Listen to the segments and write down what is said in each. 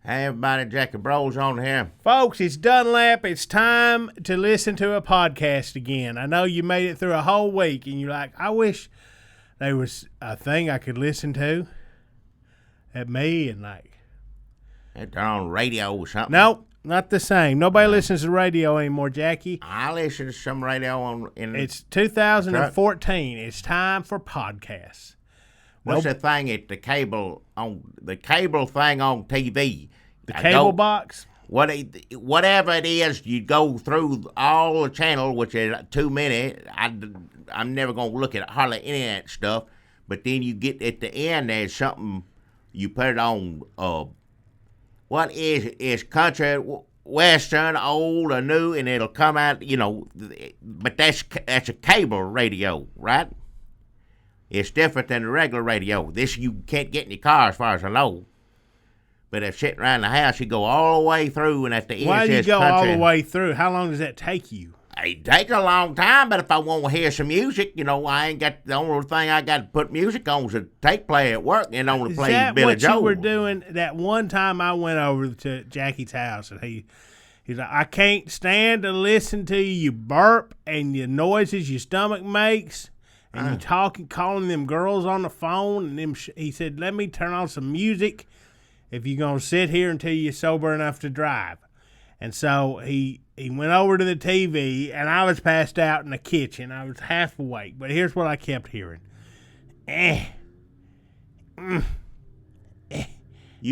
Hey, everybody, Jackie Bros on here. Folks, it's Dunlap. It's time to listen to a podcast again. I know you made it through a whole week, and you're like, I wish there was a thing I could listen to at me and like. They're on radio or something. Nope, not the same. Nobody listens to radio anymore, Jackie. I listen to some radio on. It's 2014. It's time for podcasts. What's the thing at the cable thing on TV? The cable box? Whatever it is, you go through all the channel, which is too many. I'm never going to look at hardly any of that stuff. But then you get at the end, there's something, you put it on, what is country, western, old, or new, and it'll come out, but that's a cable radio, right? It's different than the regular radio. This you can't get in your car as far as I know. But if sitting around the house, you go all the way through, and at the end, why do you go country. all the way through? How long does that take you? It takes a long time, but if I want to hear some music, I ain't got the only thing I got to put music on is a tape player at work, and only play Billy Joel. Is that what you were doing? That one time I went over to Jackie's house, and he's like, I can't stand to listen to you burp and the noises your stomach makes. And you talking, calling them girls on the phone, and he said, let me turn on some music if you're going to sit here until you're sober enough to drive. And so he went over to the TV, and I was passed out in the kitchen. I was half awake, but here's what I kept hearing.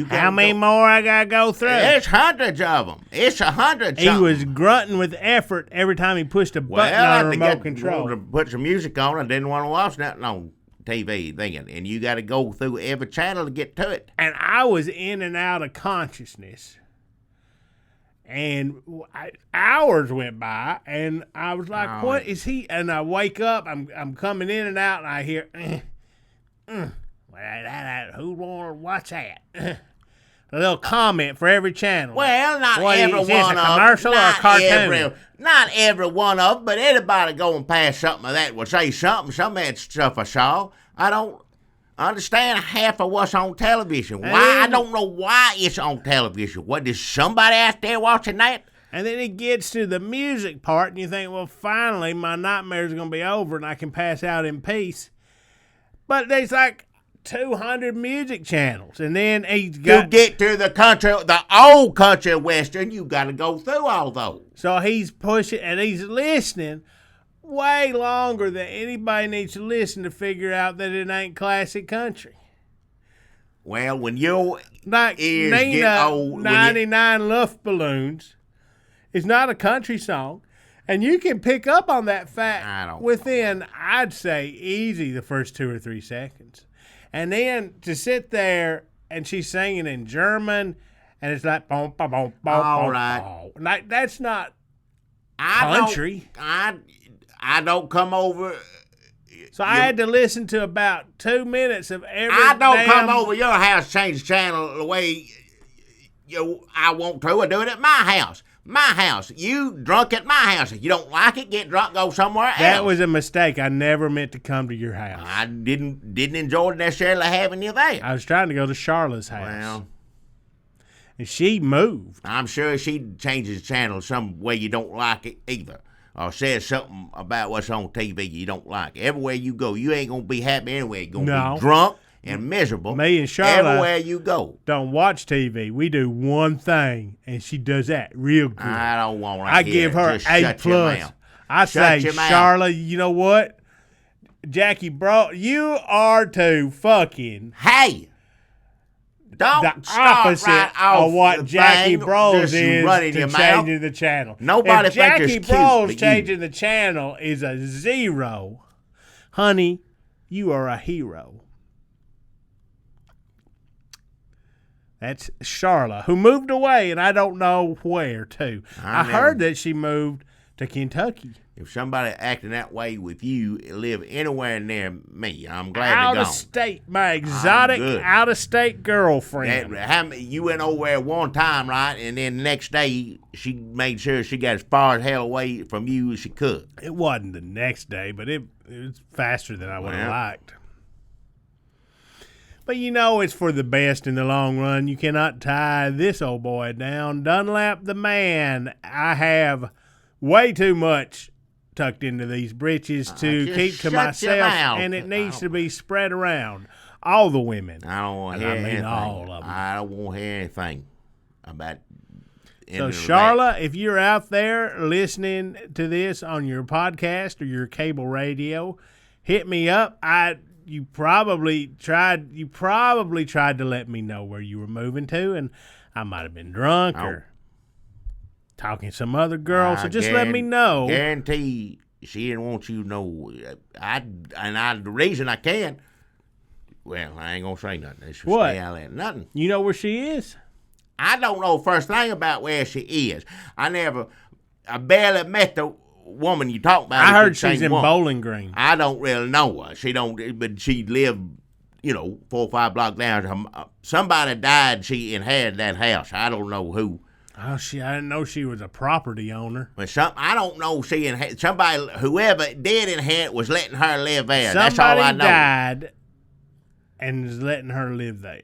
How many more I got to go through? There's hundreds of them. It's 100 He was grunting with effort every time he pushed a button on the remote control. To put some music on, I didn't want to watch nothing on TV thinking, and you got to go through every channel to get to it. And I was in and out of consciousness. And hours went by, and I was like, what is he? And I wake up, I'm coming in and out, and I hear, what's that? A little comment for every channel. Well, not every one of them. Is this a commercial or a cartoon? Not every one of them, but anybody going past something of that will say something. Some of that stuff I saw, I don't understand half of what's on television. Why? I don't know why it's on television. What, is somebody out there watching that? And then it gets to the music part, and you think, well, finally, my nightmare's going to be over, and I can pass out in peace. But there's like 200 music channels, and then he's got... To get to the country, the old country western, you got to go through all those. So he's pushing, and he's listening way longer than anybody needs to listen to figure out that it ain't classic country. Well, when your like ears Nina, get old... 99 Luftballons is not a country song. And you can pick up on that fact within, I'd say, easy the first 2 or 3 seconds. And then to sit there and she's singing in German, and it's like, boom, boom, boom, boom, all boom, right. boom. Like, that's not country. I don't come over. So I had to listen to about 2 minutes of every I don't come over your house, change the channel the way I want to. I do it at my house. My house. You drunk at my house. If you don't like it, get drunk, go somewhere else. That was a mistake. I never meant to come to your house. I didn't enjoy necessarily having you there. I was trying to go to Charlotte's house. Well, and she moved. I'm sure she changes the channel some way you don't like it either. Or says something about what's on TV you don't like. Everywhere you go, you ain't going to be happy anyway. You're going to be drunk and miserable. Me and Charlotte everywhere you go. Don't watch TV. We do one thing, and she does that real good. I don't want to I give her A+. I say, Charlotte, you know what? Jackie, bro, you are too fucking... Hey! Don't the opposite of what Jackie Bros is to changing the channel. Nobody thinks Jackie Bros changing the channel is a 0. Honey, you are a hero. That's Charlotte, who moved away, and I don't know where to. I heard that she moved to Kentucky. If somebody acting that way with you, live anywhere near me, I'm glad they're gone. Out of state, my exotic out-of-state girlfriend. You went over there one time, right? And then the next day, she made sure she got as far as hell away from you as she could. It wasn't the next day, but it was faster than I would have liked. But you know it's for the best in the long run. You cannot tie this old boy down. Dunlap the man. I have way too much tucked into these britches to just keep to shut your myself, mouth. and it needs to be spread around. All the women. I don't want And to hear I mean anything. all of them. I don't want to hear anything about. So, Charlotte, if you're out there listening to this on your podcast or your cable radio, hit me up. You probably tried to let me know where you were moving to, and I might have been drunk or talking to some other girl. So just let me know. Guarantee she didn't want you to know. The reason I can. Well, I ain't gonna say nothing. Let's just What? stay out of that. Nothing. You know where she is? I don't know first thing about where she is. I barely met the woman you talk about. I heard she's in Bowling Green. I don't really know her. But she lived, 4 or 5 blocks down. Somebody died. She inherited that house. I don't know who. Oh, I didn't know she was a property owner. But I don't know. Somebody, whoever did inherit, was letting her live there. Somebody That's all I know. died and is letting her live there.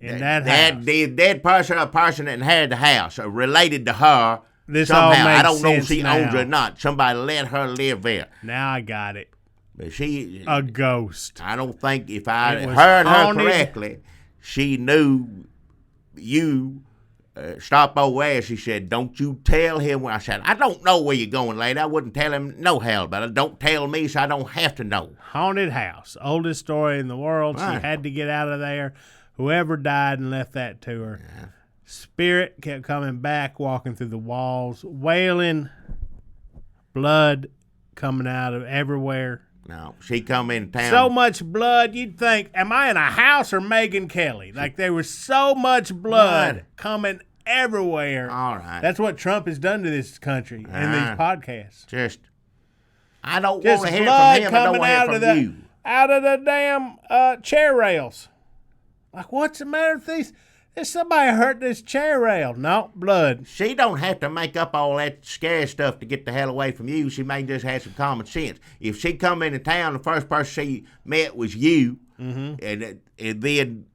In that house. The dead person or a person that inherited the house related to her This somehow. all makes I don't know if sense she now. owns it or not. Somebody let her live there. Now I got it. But she... A ghost. I don't think if I It was heard her haunted. correctly, she knew you stopped over there. She said, don't you tell him where. I said, I don't know where you're going, lady. I wouldn't tell him no hell, but don't tell me so I don't have to know. Haunted house. Oldest story in the world. Right. She had to get out of there. Whoever died and left that to her. Yeah. Spirit kept coming back, walking through the walls, wailing, blood coming out of everywhere. No, she come in town. So much blood, you'd think, am I in a house or Megyn Kelly? Like there was so much blood Right. coming everywhere. All right. That's what Trump has done to this country in these podcasts. I don't Just want to hear blood from him. I don't coming want to out hear of from the you. out of the damn chair rails. Like, what's the matter with these? There's somebody hurt this chair rail. No, blood. She don't have to make up all that scary stuff to get the hell away from you. She may just have some common sense. If she come into town, the first person she met was you, and then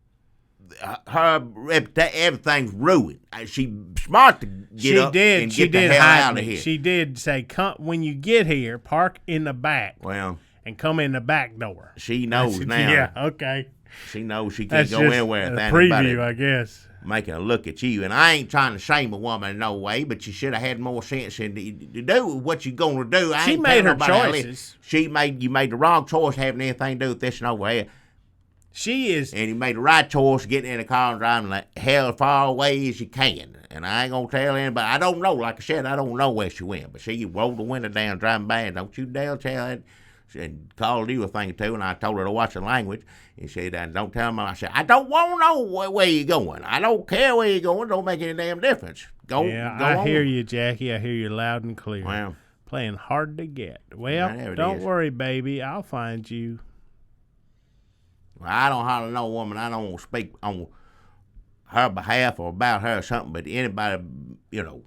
everything's ruined. She smart to get up and get the hell out of here. She did say, come, when you get here, park in the back Well, and come in the back door. she knows now. Yeah, okay. She knows she can't That's go just anywhere a without preview, anybody I guess. making a look at you. And I ain't trying to shame a woman in no way, but you should have had more sense to do what you're going to do. She made her choices. You made the wrong choice having anything to do with this and over here. She is. And you made the right choice getting in the car and driving like hell as far away as you can. And I ain't going to tell anybody. I don't know. Like I said, I don't know where she went. But she rolled the window down driving by, and don't you dare tell her. And called you a thing or two, and I told her to watch the language. And she said, don't tell me. I said, I don't want to know where you're going. I don't care where you're going. Don't make any damn difference. Go I on. hear you, Jackie. I hear you loud and clear. Well, Playing hard to get. Well, there it don't is. worry, baby. I'll find you. I don't hardly know a woman. I don't want to speak on her behalf or about her or something, but anybody,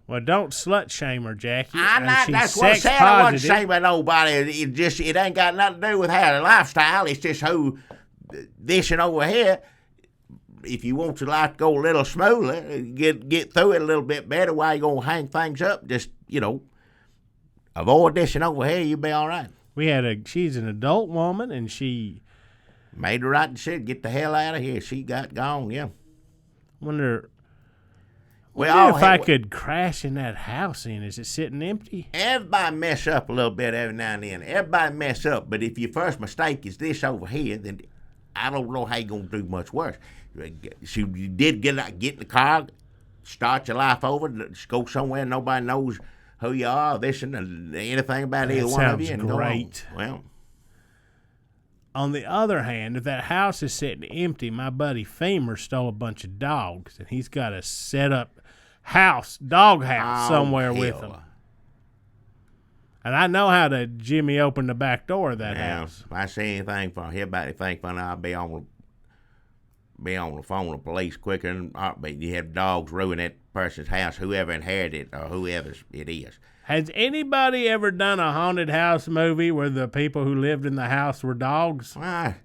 Well, don't slut shame her, Jackie. I'm not. She's That's what I sex said. I wasn't positive. saying about nobody. It ain't got nothing to do with her lifestyle. It's just who this and over here. If you want your life to go a little smoother, get through it a little bit better, while you gonna hang things up, just avoid this and over here. You'll be all right. She's an adult woman, and she Made the right decision. Get the hell out of here. She got gone. Yeah. wonder Well, if I could crash in that house. Is it sitting empty? Everybody mess up a little bit every now and then. Everybody mess up, but if your first mistake is this over here, then I don't know how you're going to do much worse. You did get in the car, start your life over, just go somewhere nobody knows who you are, this and anything about either one of you. Sounds And go on. great. Well, On the other hand, if that house is sitting empty, my buddy Femur stole a bunch of dogs, and he's got a set up dog house somewhere with him. And I know how to jimmy open the back door of that house. If I see anything from hear about anything funny, I'll be on the phone with the police quicker than heartbeat. You have dogs ruin that person's house, whoever inherited it or whoever it is. Has anybody ever done a haunted house movie where the people who lived in the house were dogs? Why?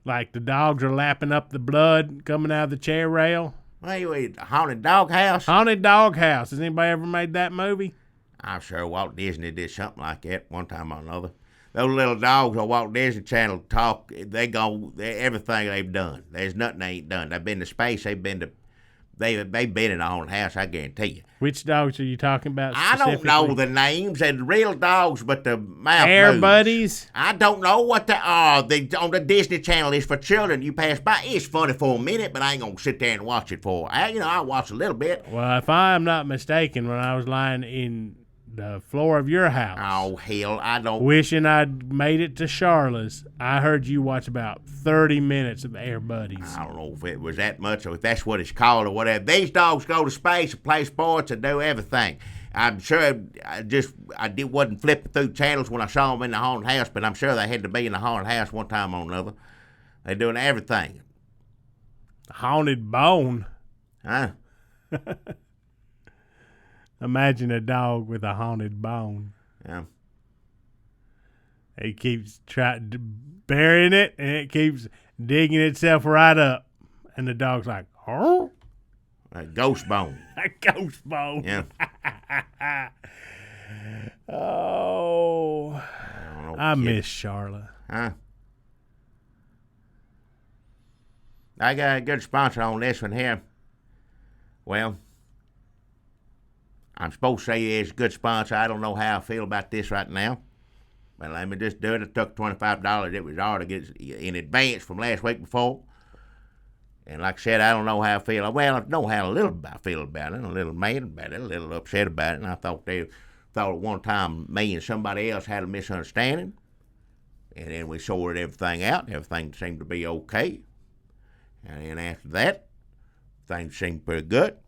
Like the dogs are lapping up the blood coming out of the chair rail. Well, you eat a haunted doghouse? Haunted Doghouse. Has anybody ever made that movie? I'm sure Walt Disney did something like that one time or another. Those little dogs on Walt Disney Channel talk. They everything they've done. There's nothing they ain't done. They've been to space. They've been in a haunted house. I guarantee you. Which dogs are you talking about? I don't know the names and real dogs, but the mouth Air moves. Buddies. I don't know what they are. On the Disney Channel, it's for children. You pass by. It's funny for a minute, but I ain't gonna sit there and watch it for. I watch a little bit. Well, if I am not mistaken, when I was lying in the floor of your house, Oh hell, I don't. wishing I'd made it to Charlotte's, I heard you watch about 30 minutes of Air Buddies. I don't know if it was that much or if that's what it's called or whatever. These dogs go to space and play sports and do everything. I'm sure wasn't flipping through channels when I saw them in the haunted house, but I'm sure they had to be in the haunted house one time or another. They're doing everything. Haunted Bone. Huh? Imagine a dog with a haunted bone. Yeah. It keeps burying it, and it keeps digging itself right up. And the dog's like, oh? A ghost bone. A ghost bone. Yeah. Oh. I miss Charlotte. Huh? I got a good sponsor on this one here. Well, I'm supposed to say it's a good sponsor. I don't know how I feel about this right now. But let me just do it. It took $25. It was hard to get in advance from last week before. And like I said, I don't know how I feel. Well, I know how I feel about it. A little mad about it, a little upset about it. And I thought at one time me and somebody else had a misunderstanding. And then we sorted everything out. Everything seemed to be okay. And then after that, things seemed pretty good.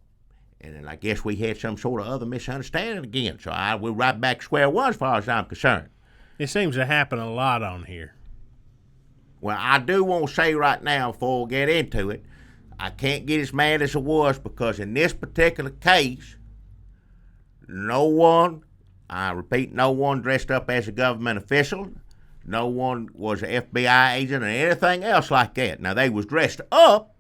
And then I guess we had some sort of other misunderstanding again. So we're right back to square one as far as I'm concerned. It seems to happen a lot on here. Well, I do want to say right now before we get into it, I can't get as mad as I was because in this particular case, no one, I repeat, no one dressed up as a government official. No one was an FBI agent or anything else like that. Now, they was dressed up,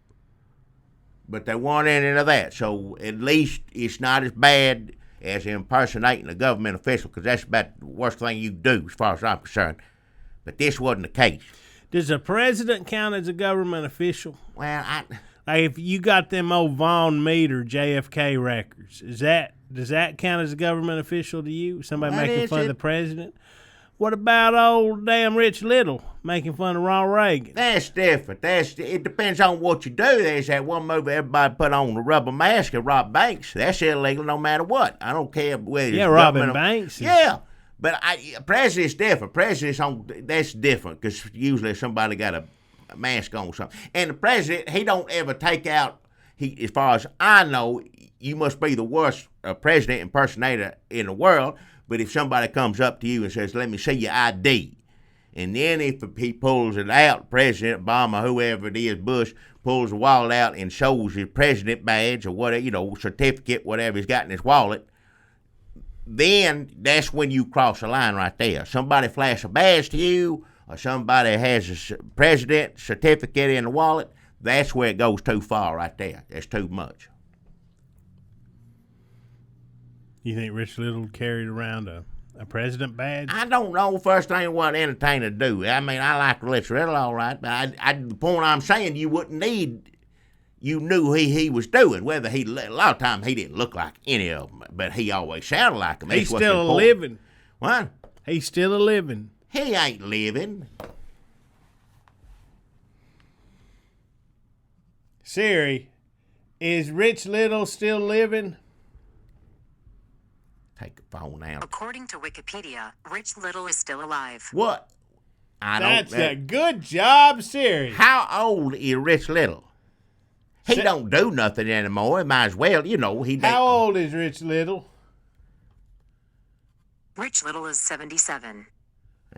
but they weren't any of that. So at least it's not as bad as impersonating a government official because that's about the worst thing you do as far as I'm concerned. But this wasn't the case. Does a president count as a government official? Well, Like if you got them old Von Meter JFK records, does that count as a government official to you? Somebody making fun of the president? What about old damn Rich Little making fun of Ronald Reagan? That's different. It depends on what you do. There's that one movie everybody put on the rubber mask and rob banks. That's illegal no matter what. I don't care whether it's robbing banks. Yeah, but president's different. That's different because usually somebody got a mask on or something. And the president, he don't ever take out. As far as I know, you must be the worst president impersonator in the world. But if somebody comes up to you and says, let me see your ID, and then if he pulls it out, President Obama, whoever it is, Bush, pulls the wallet out and shows his president badge or whatever, certificate, whatever he's got in his wallet, then that's when you cross the line right there. Somebody flash a badge to you or somebody has a president certificate in the wallet, that's where it goes too far right there. That's too much. You think Rich Little carried around a president badge? I don't know. First thing what an entertainer do. I mean, I like Rich Little all right, but the point I'm saying, you wouldn't need. You knew who he was doing. Whether a lot of times he didn't look like any of them, but he always sounded like them. He's still a living. What? He's still a living. He ain't living. Siri, is Rich Little still living? Take the phone out. According to Wikipedia, Rich Little is still alive. What? That's a good job, Siri. How old is Rich Little? He don't do nothing anymore. He might as well, he. How old is Rich Little? Rich Little is 77.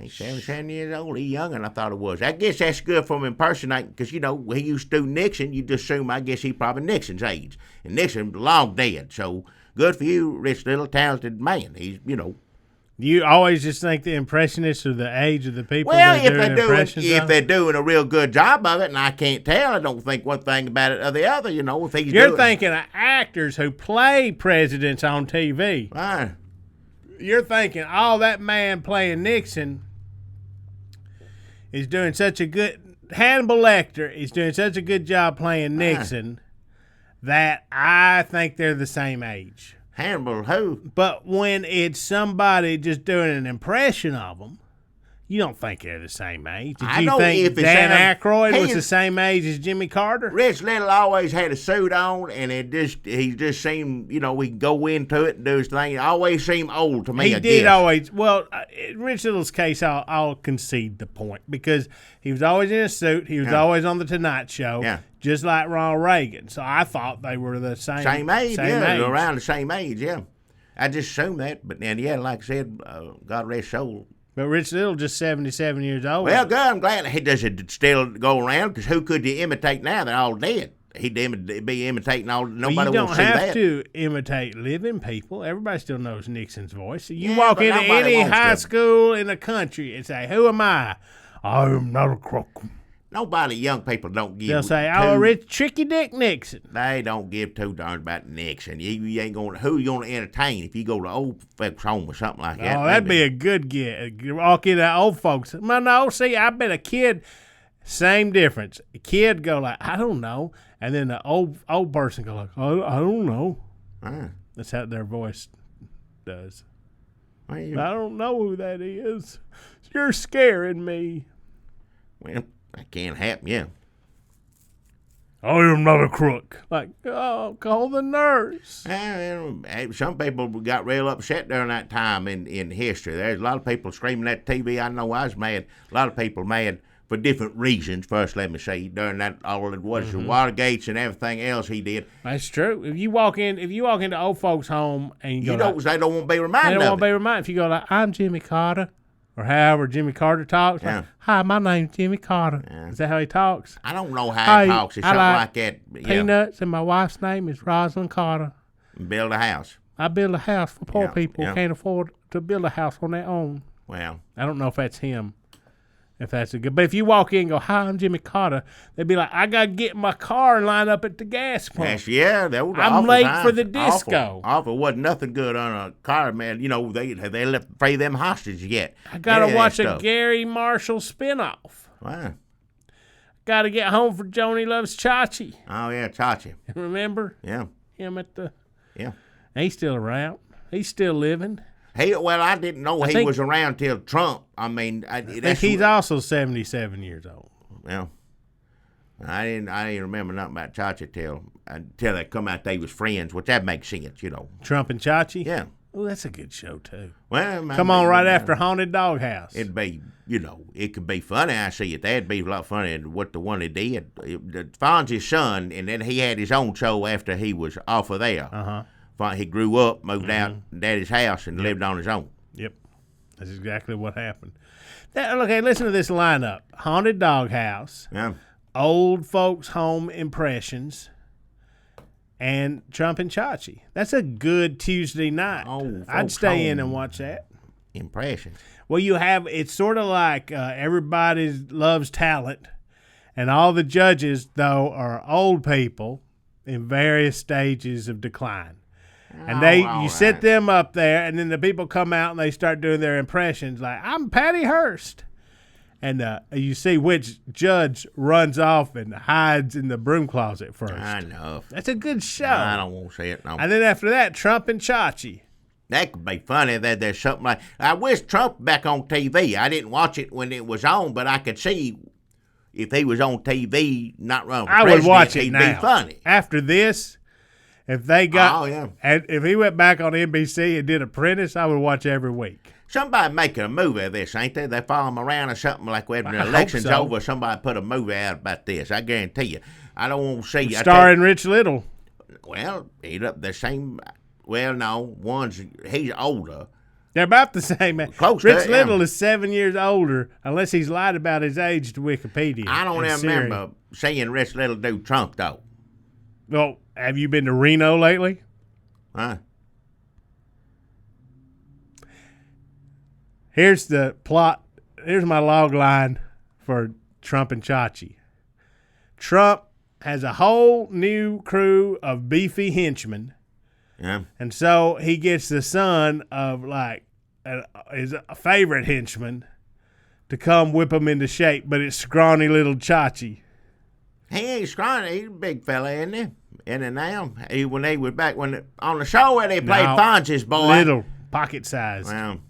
He's 77 years old. He's younger than I thought it was. I guess that's good from impersonating because, he used to do Nixon. You just assume, I guess, he probably Nixon's age. And Nixon long dead. So good for you, Rich Little, talented man. He's, You always just think the impressionists are the age of the people Well, that do impressions if of? they're doing a real good job of it, and I can't tell, I don't think one thing about it or the other. You know, if he's You're doing, thinking of actors who play presidents on TV. Right. You're thinking, oh, that man playing Nixon is doing such a good... Hannibal Lecter is doing such a good job playing Nixon that I think they're the same age. Hannibal who? But when it's somebody just doing an impression of them, you don't think they're the same age. Did I you know think if it Dan sounds- Aykroyd was he's- the same age as Jimmy Carter? Rich Little always had a suit on, and he just seemed, he could go into it and do his thing. He always seemed old to me. He I did guess. always. Well, in Rich Little's case, I'll concede the point because he was always in a suit. He was always on the Tonight Show, just like Ronald Reagan. So I thought they were the same age, age. around the same age, yeah. I just assumed that, but then, like I said, God rest his soul. But Rich Little just 77 years old. Well, good. I'm glad he doesn't still go around, because who could you imitate now? They're all dead. He'd be imitating all. Nobody you wants don't to see have that. to imitate living people. Everybody still knows Nixon's voice. You Yeah, walk but into nobody any wants high to. school in the country and say, "Who am I?" I am not a crook. Nobody, young people don't give. They'll say, "Oh, Rich Tricky Dick Nixon." They don't give two darns about Nixon. You ain't going. Who you going to entertain if you go to old folks' home or something like that? Oh, that'd be a good get. Walk into old folks. No, see, I bet a kid, same difference. A kid go like, "I don't know," and then the old person go like, I don't know." That's how their voice does. Well, I don't know who that is. You're scaring me. that can't happen. Yeah. I am not a crook. Like, oh, call the nurse. Some people got real upset during that time in history. There's a lot of people screaming at TV. I know I was mad. A lot of people mad for different reasons. First, let me say, during that all it was the Watergates and everything else he did. That's true. If you walk into old folks' home and you go, They don't want to be they reminded don't of want to be reminded. If you go like, "I'm Jimmy Carter," or however Jimmy Carter talks, like, "Hi, my name's Jimmy Carter." Is that how he talks? I don't know how he talks. It's I something like like that. Yeah. Peanuts, and my wife's name is Rosalind Carter. Build a house. I build a house for poor people who yeah. can't afford to build a house on their own. Well, I don't know if that's him. If that's a good, but if you walk in and go, "Hi, I'm Jimmy Carter," they'd be like, "I gotta get my car and line up at the gas pump." that was I'm awful late times. for the disco. Awful. Wasn't nothing good on a car, man. They left free them hostages yet. I gotta Yeah, watch a stuff. Gary Marshall spinoff. Wow. Gotta get home for Joni Loves Chachi. Oh yeah, Chachi. Remember Yeah. him at the? Yeah. He's still around. He's still living. I didn't know he think- was around till Trump. I mean, I think he's also 77 years old. Well, I didn't remember nothing about Chachi until they come out they was friends, which that makes sense, Trump and Chachi? Yeah. Oh, that's a good show, too. Well, Come on right after Haunted Doghouse. It'd be, it could be funny. I see it. That'd be a lot funnier than what the one he did. Fonzie's son, and then he had his own show after he was off of there. He grew up, moved out Daddy's house, and lived on his own. Yep. That's exactly what happened. Okay, listen to this lineup. Haunted Doghouse, Yeah. Old Folks Home Impressions, and Trump and Chachi. That's a good Tuesday night. Old I'd Folks stay in Home. and watch that. Impressions. Well, it's sort of like Everybody Loves Talent, and all the judges, though, are old people in various stages of decline. And you set them up there, and then the people come out and they start doing their impressions like, "I'm Patty Hearst." And you see which judge runs off and hides in the broom closet first. I know. That's a good show. I don't want to see it. No. And then after that, Trump and Chachi. That could be funny. That there's something like. I wish Trump back on TV. I didn't watch it when it was on, but I could see if he was on TV, not running for I would president, watch it he'd now. be funny. After this, if they got, Oh, yeah. and if he went back on NBC and did Apprentice, I would watch every week. Somebody making a movie of this, ain't they? They follow him around or something like when I the hope election's so. over. Somebody put a movie out about this. I guarantee you. I don't want to see. Starring Rich Little. Well, the same. Well, no, he's older. They're about the same. Close to Rich it, Little yeah. is 7 years older, unless he's lied about his age to Wikipedia. I don't and ever Siri. remember seeing Rich Little do Trump though. Well, have you been to Reno lately? Huh? Here's the plot. Here's my log line for Trump and Chachi. Trump has a whole new crew of beefy henchmen. Yeah. And so he gets the son of, like, his favorite henchman to come whip him into shape, but it's scrawny little Chachi. He ain't scrawny. He's a big fella, isn't he? In and now. When they was back on the show where they played Fonzie's boy. Little, pocket size. Well,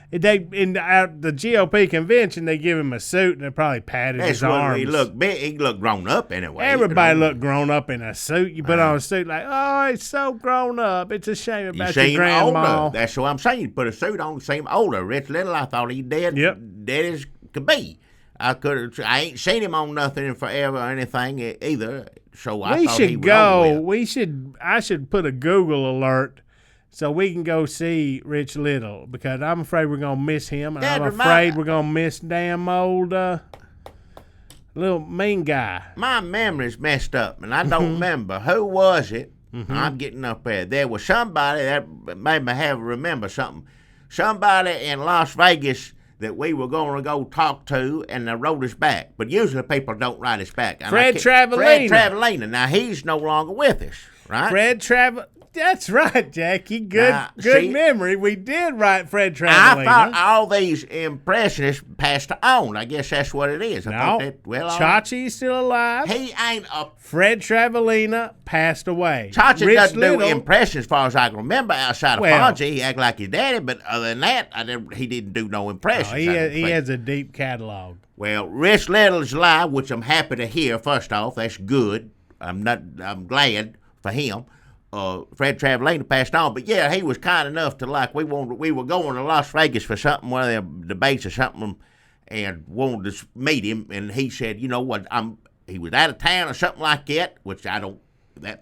In the GOP convention, they give him a suit and they probably patted his arms. He looked big. He looked grown up anyway. Everybody looked grown up in a suit. You put on a suit like, oh, he's so grown up. It's a shame about your grandma. Older. That's what I'm saying. You put a suit on, seem older. Rich Little, I thought he dead. Yep. Dead as could be. I ain't seen him on nothing in forever or anything either. So I thought he was over with. I should put a Google alert so we can go see Rich Little, because I'm afraid we're going to miss him, and I'm afraid we're going to miss damn old little mean guy. My memory's messed up, and I don't remember. Who was it? I'm getting up there. There was somebody that made me remember something. Somebody in Las Vegas that we were going to go talk to, and they wrote us back. But usually people don't write us back. Fred Travalena. Now, he's no longer with us, right? That's right, Jackie. Good memory. We did write Fred Travalena. I thought all these impressionists passed on. I guess that's what it is. Chachi's still alive. He ain't a... Fred Travalena passed away. Chachi doesn't do impressions as far as I can remember outside of Fonzie. He acted like his daddy, but other than that, he didn't do no impressions. He has a deep catalog. Well, Rich Little's alive, which I'm happy to hear, first off. That's good. I'm glad for him. Fred Travalena passed on, but yeah, he was kind enough to, like, we were going to Las Vegas for something, one of their debates or something, and wanted to meet him, and he said, you know what, he was out of town or something like that, which that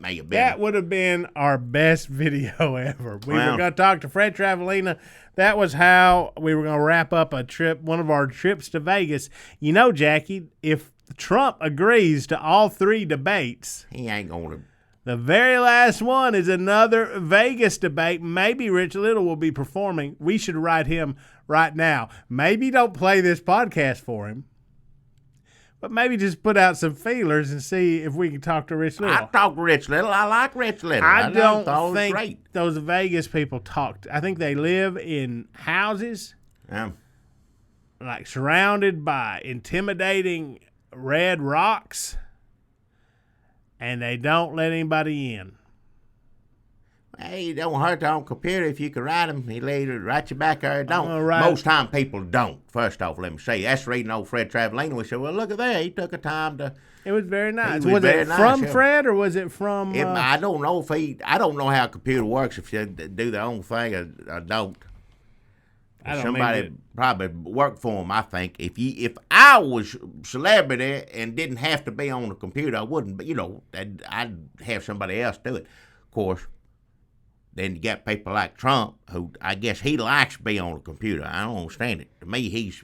may have been. That would have been our best video ever. We were going to talk to Fred Travalena. That was how we were going to wrap up one of our trips to Vegas. You know, Jackie, if Trump agrees to all 3 debates, he ain't going to. The very last one is another Vegas debate. Maybe Rich Little will be performing. We should write him right now. Maybe don't play this podcast for him, but maybe just put out some feelers and see if we can talk to Rich Little. I talk to Rich Little. I like Rich Little. I don't think those Vegas people talk. I think they live in houses, like surrounded by intimidating red rocks, and they don't let anybody in. Hey, it don't hurt on computer if you can write them. He later write you back there. Don't. Most time people don't. First off, let me say, that's reading old Fred Travalena. We said, well, look at that. He took a time to. It was very nice. Was it from Fred or was it from? I don't know I don't know how a computer works. If you do their own thing or don't. Somebody probably worked for him, I think. If I was celebrity and didn't have to be on the computer, I wouldn't. But, I'd have somebody else do it. Of course, then you got people like Trump, who I guess he likes to be on the computer. I don't understand it. To me, he's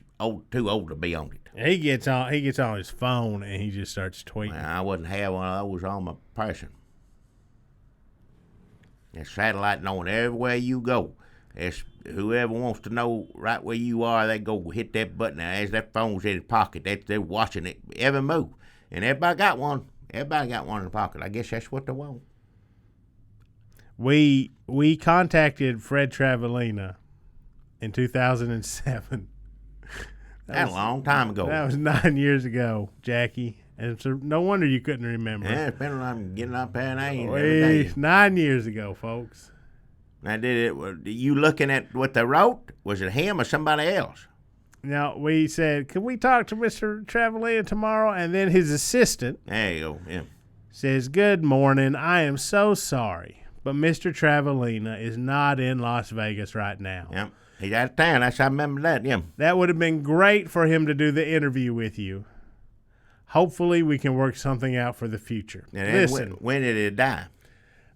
too old to be on it. He gets on his phone and he just starts tweeting. Well, I wouldn't have one of those on my person. There's satellite knowing everywhere you go. It's whoever wants to know right where you are, they go hit that button. Now, as that phone's in his pocket, they're watching it every move. And everybody got one. Everybody got one in the pocket. I guess that's what they want. We contacted Fred Travalena in 2007. That's a long time ago. That was 9 years ago, Jackie. And so no wonder you couldn't remember. Yeah, it's been like getting up there and age. 9 years ago, folks. Now, you looking at what they wrote? Was it him or somebody else? Now, we said, could we talk to Mr. Travalena tomorrow? And then his assistant there you go. Yeah. says, good morning. I am so sorry, but Mr. Travalena is not in Las Vegas right now. Yeah. He's out of town. I remember that. Yeah. That would have been great for him to do the interview with you. Hopefully, we can work something out for the future. And listen. When did it die?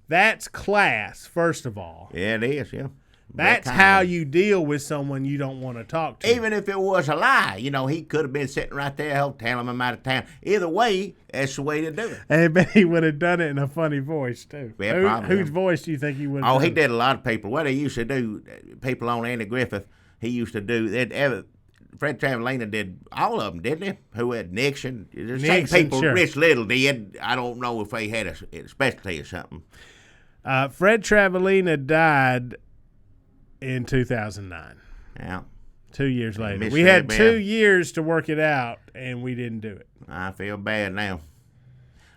That's class, first of all. Yeah, it is, yeah. That's how you deal with someone you don't want to talk to. Even if it was a lie, he could have been sitting right there telling him I'm out of town. Either way, that's the way to do it. And I bet he would have done it in a funny voice, too. Yeah, probably. Whose voice do you think he would have done? He did a lot of people. What they used to do, people on Andy Griffith, he used to do that. Fred Travelina did all of them, didn't he? Who had Nixon? The same Nixon, people sure. Rich Little did. I don't know if they had a specialty or something. Fred Travelina died in 2009. Yeah. 2 years later. Miss We had Fred 2 Bell. years to work it out, and we didn't do it. I feel bad now.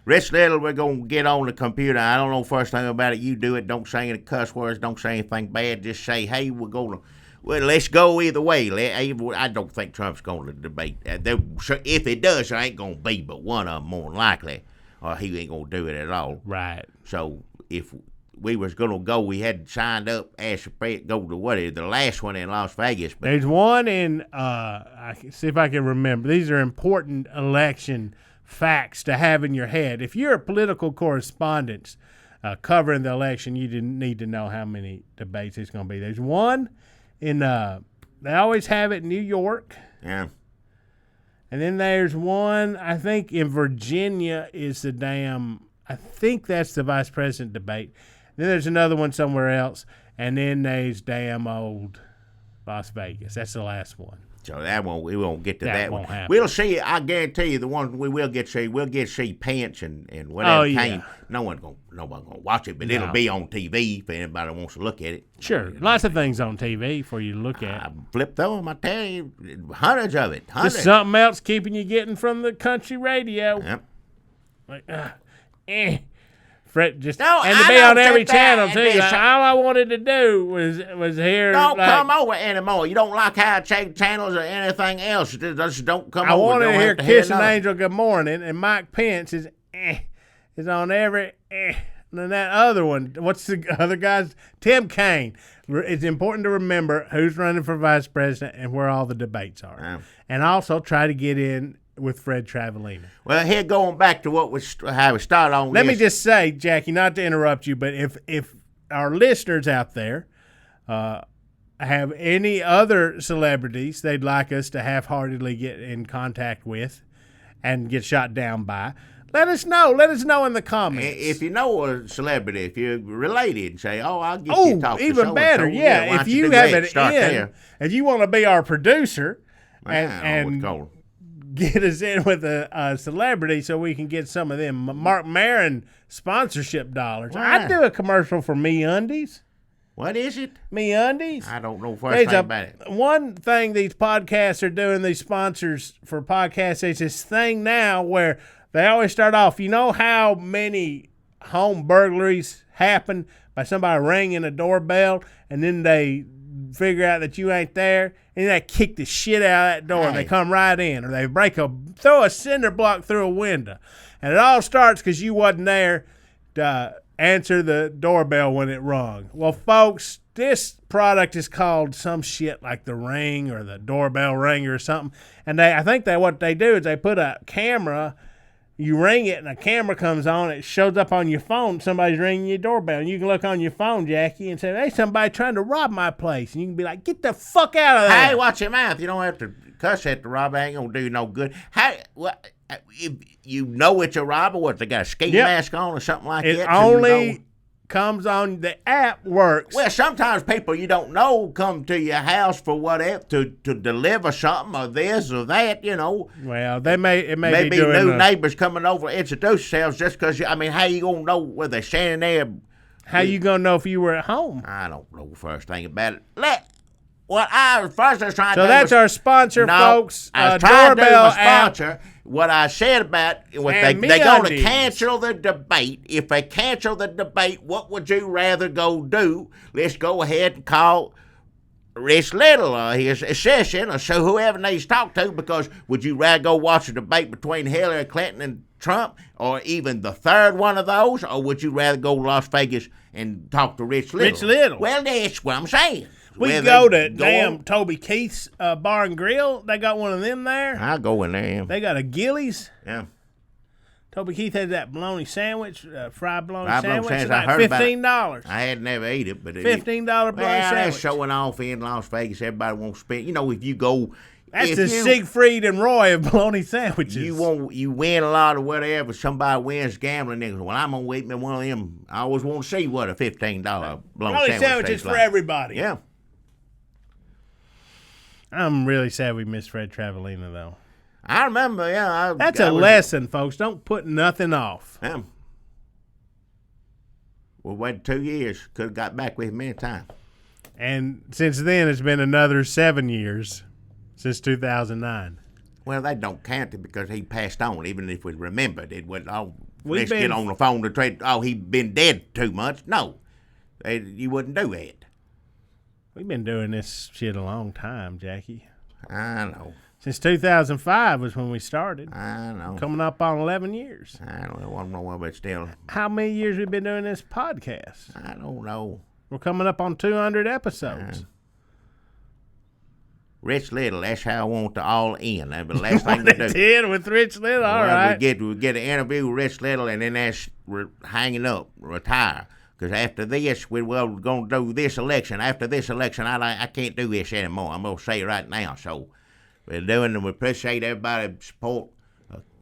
Rich Little, we're going to get on the computer. I don't know first thing about it. You do it. Don't say any cuss words. Don't say anything bad. Just say, hey, we're going to, well, let's go either way. I don't think Trump's going to debate. If it does, there ain't going to be but one of them more than likely, or he ain't going to do it at all. Right. So if we was going to go, we had signed up, asked Fred go to the last one in Las Vegas. But There's one in, I can see if I can remember. These are important election facts to have in your head. If you're a political correspondent covering the election, you didn't need to know how many debates it's going to be. There's one in, they always have it in New York. yeah, And then there's one, I think, in Virginia is I think that's the vice president debate. Then there's another one somewhere else. And then there's damn old Las Vegas. That's the last one. so we won't get to That that won't one. happen. We'll see. I guarantee you, the one we will get to see, we'll get to see Pence and whatever Oh, yeah. came. Nobody gonna watch it, but it'll No. be on TV if anybody wants to look at it. Sure. Lots of things on TV for you to look at. I flip through them. I tell you, hundreds of it. Hundreds. Just something else keeping you getting from the country radio. Yep. Like, Fred just No, and to I be don't on every sit there channel and too. be Like, so- all I wanted to do was hear. Don't like, come over anymore. You don't like how I change channels or anything else. Just don't come I over. wanted Don't to hear have to "Kiss an nothing. Angel Good Morning," and Mike Pence is on every. And then that other one, what's the other guy's? Tim Kaine. It's important to remember who's running for vice president and where all the debates are, Yeah. and also try to get in with Fred Travelina. Well, here going back to how we started on. Let me this. just say, Jackie, not to interrupt you, but if our listeners out there have any other celebrities they'd like us to half-heartedly get in contact with and get shot down by, let us know. Let us know in the comments. If you know a celebrity, if you're related, say, "Oh, I'll get you to talk to even so-and-so." better, yeah. why don't If you do have that? it Start in, there. if you want to be our producer And and get us in with a celebrity so we can get some of them Mark Maron sponsorship dollars. Wow. I'd do a commercial for Me Undies. What is it? Me Undies. I don't know first There's thing about it. one thing these podcasts are doing, these sponsors for podcasts, there's this thing now where they always start off, you know how many home burglaries happen by somebody ringing a doorbell and then they figure out that you ain't there and then they kick the shit out of that door and they Hey. come right in, or they throw a cinder block through a window. And it all starts because you wasn't there to answer the doorbell when it rung. Well, folks, this product is called some shit like the Ring or the Doorbell Ringer or something. And I think what they do is they put a camera, you ring it and a camera comes on, it shows up on your phone, somebody's ringing your doorbell. And you can look on your phone, Jackie, and say, hey, somebody trying to rob my place. And you can be like, get the fuck out of there. Hey, watch your mouth. You don't have to cuss at the robber. Ain't gonna do you no good. If you know it's a robber, what, they got a ski Yep. mask on or something like It that? so you only know? comes on, the app works. Well, sometimes people you don't know come to your house for whatever to deliver something or this or that. You know, Well, it may maybe be doing new a- neighbors coming over to introduce themselves just because. I mean, how you gonna know whether they're standing there? How you gonna know if you were at home? I don't know first thing about it. What I was trying to So do that's was, our sponsor, no, folks. I was trying to do Doorbell my app. sponsor. What I said about what And they're going to MeUndies. cancel the debate. If they cancel the debate, what would you rather go do? Let's go ahead and call Rich Little or his assistant or so whoever needs to talk to, because would you rather go watch a debate between Hillary Clinton and Trump or even the third one of those, or would you rather go to Las Vegas and talk to Rich Little? Rich Little. Well, that's what I'm saying. We Whether go they to damn Toby Keith's Bar and Grill. They got one of them there. I'll go in there. They got a Gillies. Yeah. Toby Keith has that bologna sandwich, fried bologna Fried bologna sandwich. sandwich, It's I like heard about it. $15. I had never eat it, but $15 bologna well, sandwich. that's showing off in Las Vegas. Everybody won't spend. You know, if you go, That's if the you, Siegfried and Roy of bologna sandwiches. you win a lot or whatever. Somebody wins gambling. They go, well, I'm gonna eat me one of them. I always want to see what a $15 bologna bologna sandwich sandwiches tastes for like. everybody. Yeah. I'm really sad we missed Fred Travelina, though. I remember, yeah. That's a lesson, folks. Don't put nothing off. Yeah. We waited 2 years. Could have got back with him many times. And since then, it's been another 7 years since 2009. Well, they don't count it because he passed on. Even if we remembered, it would. Oh, We've let's been- get on the phone to trade. Oh, he'd been dead 2 months. No, you wouldn't do that. We've been doing this shit a long time, Jackie. I know. Since 2005 was when we started. I know. Coming up on 11 years. I don't know, but still, How many years we been doing this podcast? I don't know. We're coming up on 200 episodes. Rich Little, that's how I want to all end. That's the last thing to do. Did with Rich Little, all right. We get an interview with Rich Little, and then that's hanging up, retire. Because after this, we're going to do this election. After this election, I can't do this anymore. I'm going to say it right now. So we're doing, and we appreciate everybody's support,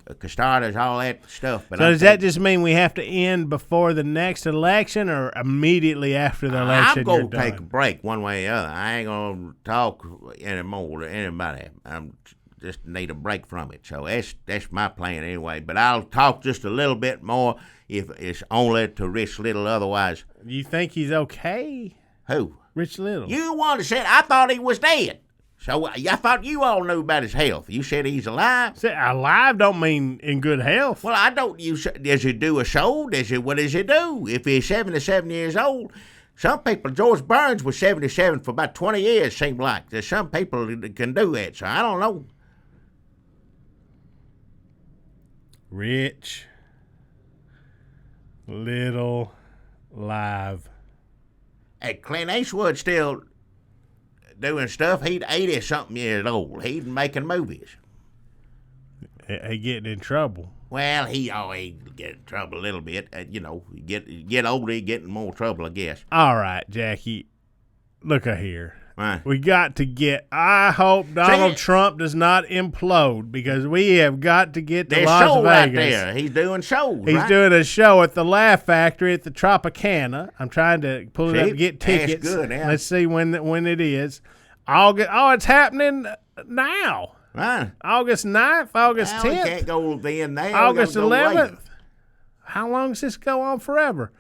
Castardas, all that stuff. But So does that just mean we have to end before the next election or immediately after the election? I'm going to you're take a done? break one way or the other. I ain't going to talk anymore to anybody. I'm just need a break from it. So that's my plan anyway. But I'll talk just a little bit more if it's only to Rich Little. Otherwise, You think he's okay? who? Rich Little. You one that said I thought he was dead. So I thought you all knew about his health. You said he's alive. Say, alive don't mean in good health. Well, I don't. Does he do a show? What does he do? If he's 77 years old, some people. George Burns was 77 for about 20 years. Seemed like there's some people that can do that. So I don't know. Rich Little live. Hey, Clint Eastwood still doing stuff. He's 80-something years old. He's making movies. He getting in trouble. Well, he always get in trouble a little bit. Get older, he get in more trouble, I guess. All right, Jackie. Look here. Right. We got to get. I hope Donald See? Trump does not implode because we have got to get to There's Las show Vegas. right there. He's doing shows. He's right? doing a show at the Laugh Factory at the Tropicana. I'm trying to pull it up See? and get That's tickets. good, yeah. Let's see when it is. August. Oh, it's happening now. Right. August 9th, August Well, we 10th, can't go then now. We August gotta go 11th. later. How long does this go on forever?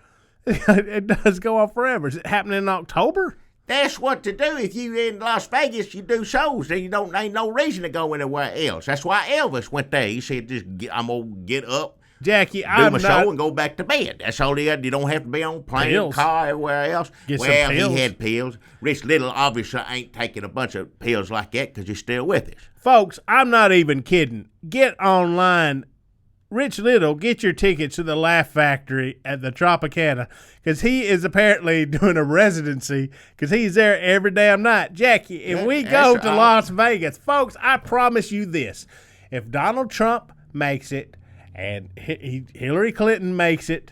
It does go on forever. Is it happening in October? That's what to do. If you in Las Vegas, you do shows. Then ain't no reason to go anywhere else. That's why Elvis went there. He said, I'm going to get up, Jackie, do I'm my not. show, and go back to bed. That's all he had. You don't have to be on plane, Pills. car, everywhere else. Get some Well, pills. he had pills. Rich Little obviously ain't taking a bunch of pills like that because he's still with us. Folks, I'm not even kidding. Get online. Rich Little, get your tickets to the Laugh Factory at the Tropicana because he is apparently doing a residency because he's there every damn night. Jackie, if we go that's to all. Las Vegas, folks, I promise you this. If Donald Trump makes it and Hillary Clinton makes it,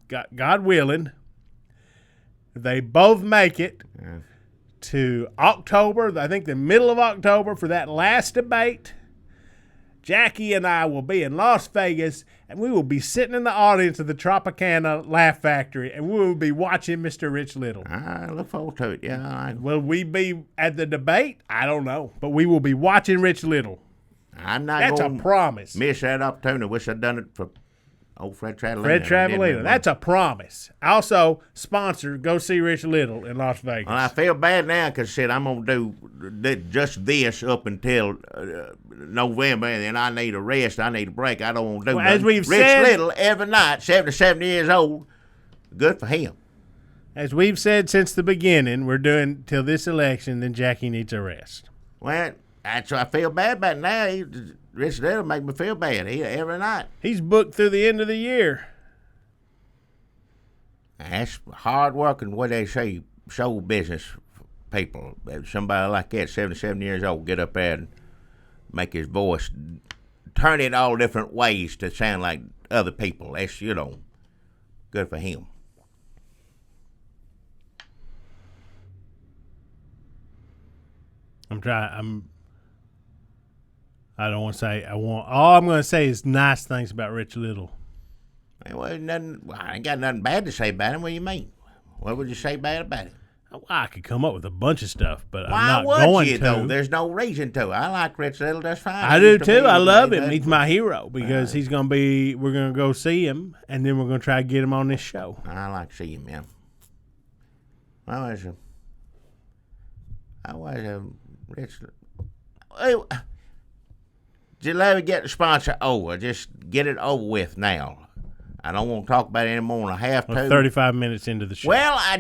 God willing, if they both make it to October, I think the middle of October for that last debate, Jackie and I will be in Las Vegas, and we will be sitting in the audience of the Tropicana Laugh Factory, and we will be watching Mr. Rich Little. I look forward to it. Yeah, Will we be at the debate? I don't know, but we will be watching Rich Little. I'm not That's a going to promise. miss that opportunity. Wish I'd done it for old Fred Travelina. Fred Travelina. That's a promise. Also, sponsor, go see Rich Little in Las Vegas. Well, I feel bad now because said I'm gonna do just this up until November, and then I need a rest. I need a break. I don't want to do Well, nothing. as we've Rich said- Little every night, 77 years old. Good for him. As we've said since the beginning, we're doing till this election, then Jackie needs a rest. Well, that's I feel bad about it now. Rich Little make me feel bad. Every night. He's booked through the end of the year. That's hard working. What they say, show business people. Somebody like that, 77 years old, get up there and make his voice, turn it all different ways to sound like other people. That's, good for him. I don't want to say, all I'm going to say is nice things about Rich Little. Well, I ain't got nothing bad to say about him. What do you mean? What would you say bad about him? I could come up with a bunch of stuff, but Why I'm not would going you, to. though? There's no reason to. I like Rich Little. That's fine. I do too. I love him. He's my hero because he's gonna be. We're gonna go see him, and then we're gonna try to get him on this show. I like to see him, man. I was a Rich. Just let me get the sponsor over. Just get it over with now. I don't want to talk about it anymore than I have to. We're 35 minutes into the show. Well, I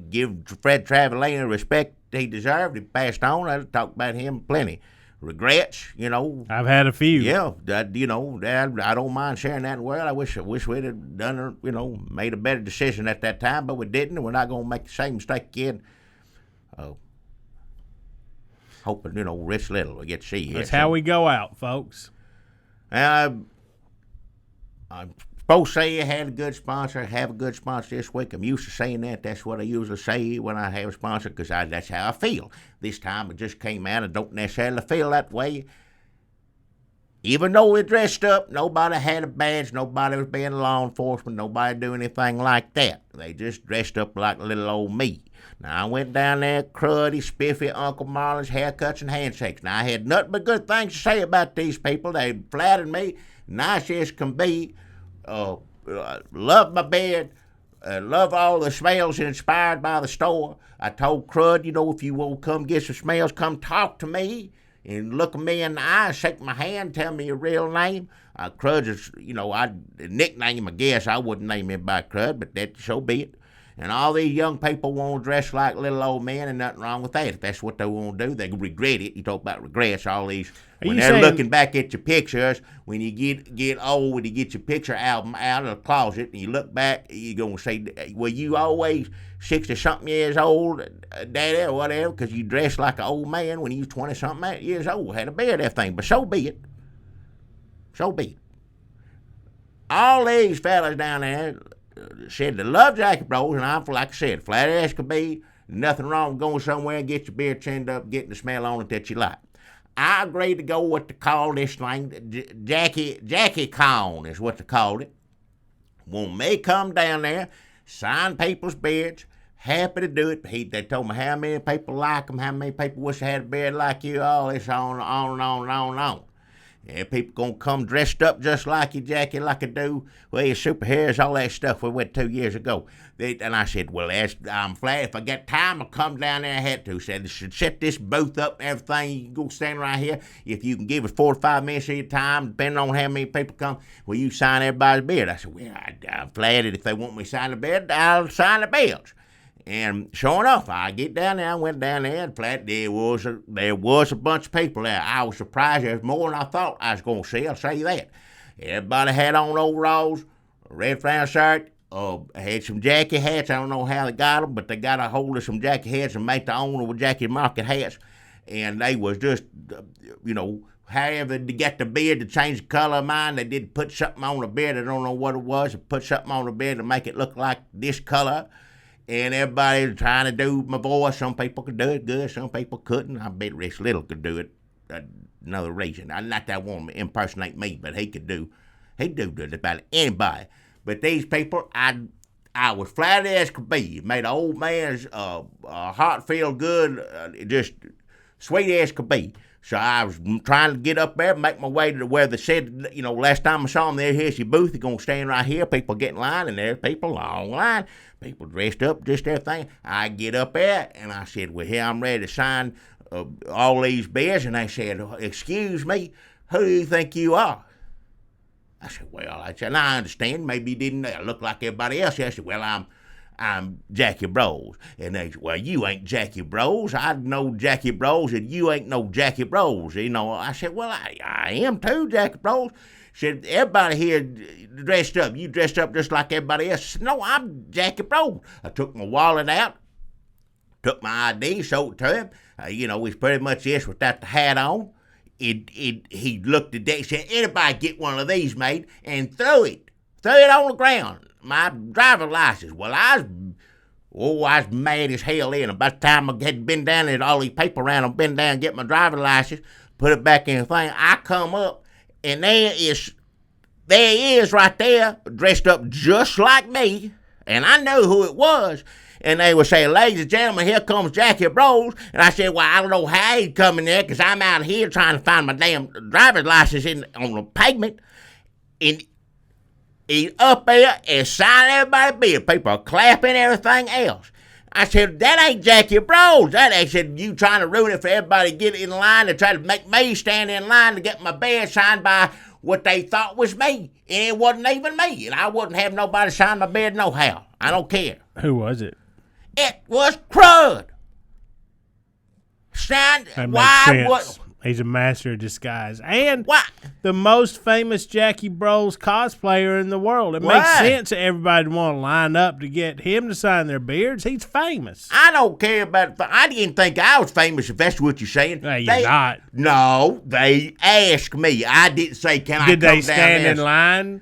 give Fred Travelina respect he deserved. He passed on. I talked about him plenty. Regrets, I've had a few. Yeah, I don't mind sharing that in the world. I wish we'd have done, made a better decision at that time, but we didn't. And we're not going to make the same mistake again. Hoping, Rich Little will get to see you. That's how we go out, folks. I'm supposed to say you had a good sponsor. Have a good sponsor this week. I'm used to saying that. That's what I usually say when I have a sponsor because that's how I feel. This time it just came out. I don't necessarily feel that way. Even though we dressed up, nobody had a badge. Nobody was being law enforcement. Nobody doing anything like that. They just dressed up like little old me. Now, I went down there, cruddy, spiffy Uncle Marlon's haircuts and handshakes. Now, I had nothing but good things to say about these people. They flattered me, nice as can be. Love my bed. Love all the smells inspired by the store. I told Crud, if you want to come get some smells, come talk to me and look at me in the eye, shake my hand, tell me your real name. Crud is, nickname, I guess. I wouldn't name him by Crud, but that so be it. And all these young people want to dress like little old men, and nothing wrong with that. If that's what they want to do, they regret it. You talk about regrets, all these. When they're looking back at your pictures, when you get old, when you get your picture album out of the closet, and you look back, you're going to say, were you always 60-something years old, Daddy, or whatever, because you dressed like an old man when you was 20-something years old, had a beard, everything. But so be it. So be it. All these fellas down there said they love Jackie Bros, and I'm, like I said, flat as could be. Nothing wrong with going somewhere and get your beard chinned up, getting the smell on it that you like. I agreed to go what they call this thing, Jackie Con is what they called it. When they come down there, sign people's beards, happy to do it. They told me how many people like them, how many people wish they had a beard like you, all this on and on and on and on and on. Yeah, people gonna come dressed up just like you, Jackie, like I do. Well, your superheroes, all that stuff we went 2 years ago. And I said, well, I'm flat. If I got time, I'll come down there. I had to. Said, they should set this booth up and everything. You can go stand right here. If you can give us 4 to 5 minutes of your time, depending on how many people come, will you sign everybody's beard? I said, well, I'm flattered. If they want me to sign the beard, I'll sign the bills. And sure enough, I get down there. I went down there, and flat there was a bunch of people there. I was surprised. There was more than I thought I was going to see. I'll say that. Everybody had on overalls, a red flannel shirt. Had some Jackie hats. I don't know how they got them, but they got a hold of some Jackie hats and made the owner with Jackie Market hats. And they was just, however they got the beard to change the color of mine. They did put something on the beard. I don't know what it was. They put something on the beard to make it look like this color. And everybody was trying to do my voice. Some people could do it good. Some people couldn't. I bet Rich Little could do it. Another reason. Not that I want him to impersonate me, but he'd do just about anybody. But these people, I was flat as could be. It made an old man's heart feel good, just sweet as could be. So I was trying to get up there, make my way to where they said, last time I saw them there, here's your booth. You're going to stand right here. People get in line, and there's people, long line. People dressed up, just everything. I get up there, and I said, well, here I'm ready to sign all these beers. And they said, excuse me, who do you think you are? I said, well, I understand. Maybe you didn't look like everybody else. I said, well, I'm Jackie Bros. And they said, well, you ain't Jackie Bros. I know Jackie Bros, and you ain't no Jackie Bros. I said, well, I am too, Jackie Bros. Said, everybody here dressed up. You dressed up just like everybody else. I said, no, I'm Jackie Bros. I took my wallet out, took my ID, showed it to him. He's pretty much this without the hat on. He looked at that, said, anybody get one of these made, and threw it on the ground. My driver's license. Well, I was mad as hell then. About the time I had been down there, all these people around, I've been down and get my driver's license, put it back in the thing. I come up, and there he is right there, dressed up just like me, And I knew who it was. And they would say, ladies and gentlemen, here comes Jackie Bros. And I said, well, I don't know how he'd come in there because I'm out here trying to find my damn driver's license on the pavement. And he's up there and signing everybody's bill. People are clapping everything else. I said, that ain't Jackie Bros. They said, you trying to ruin it for everybody to get in line to try to make me stand in line to get my bed signed by what they thought was me. And it wasn't even me. And I wouldn't have nobody sign my bed no how. I don't care. Who was it? It was crud. Signed. That makes Why? sense. What? He's a master of disguise. And Why? the most famous Jackie Bros cosplayer in the world. It makes sense that everybody would want to line up to get him to sign their beards. He's famous. I don't care about. I didn't think I was famous. If that's what you're saying. No, you're not. No, they asked me. I didn't say, "Can I?" Did come they stand down in line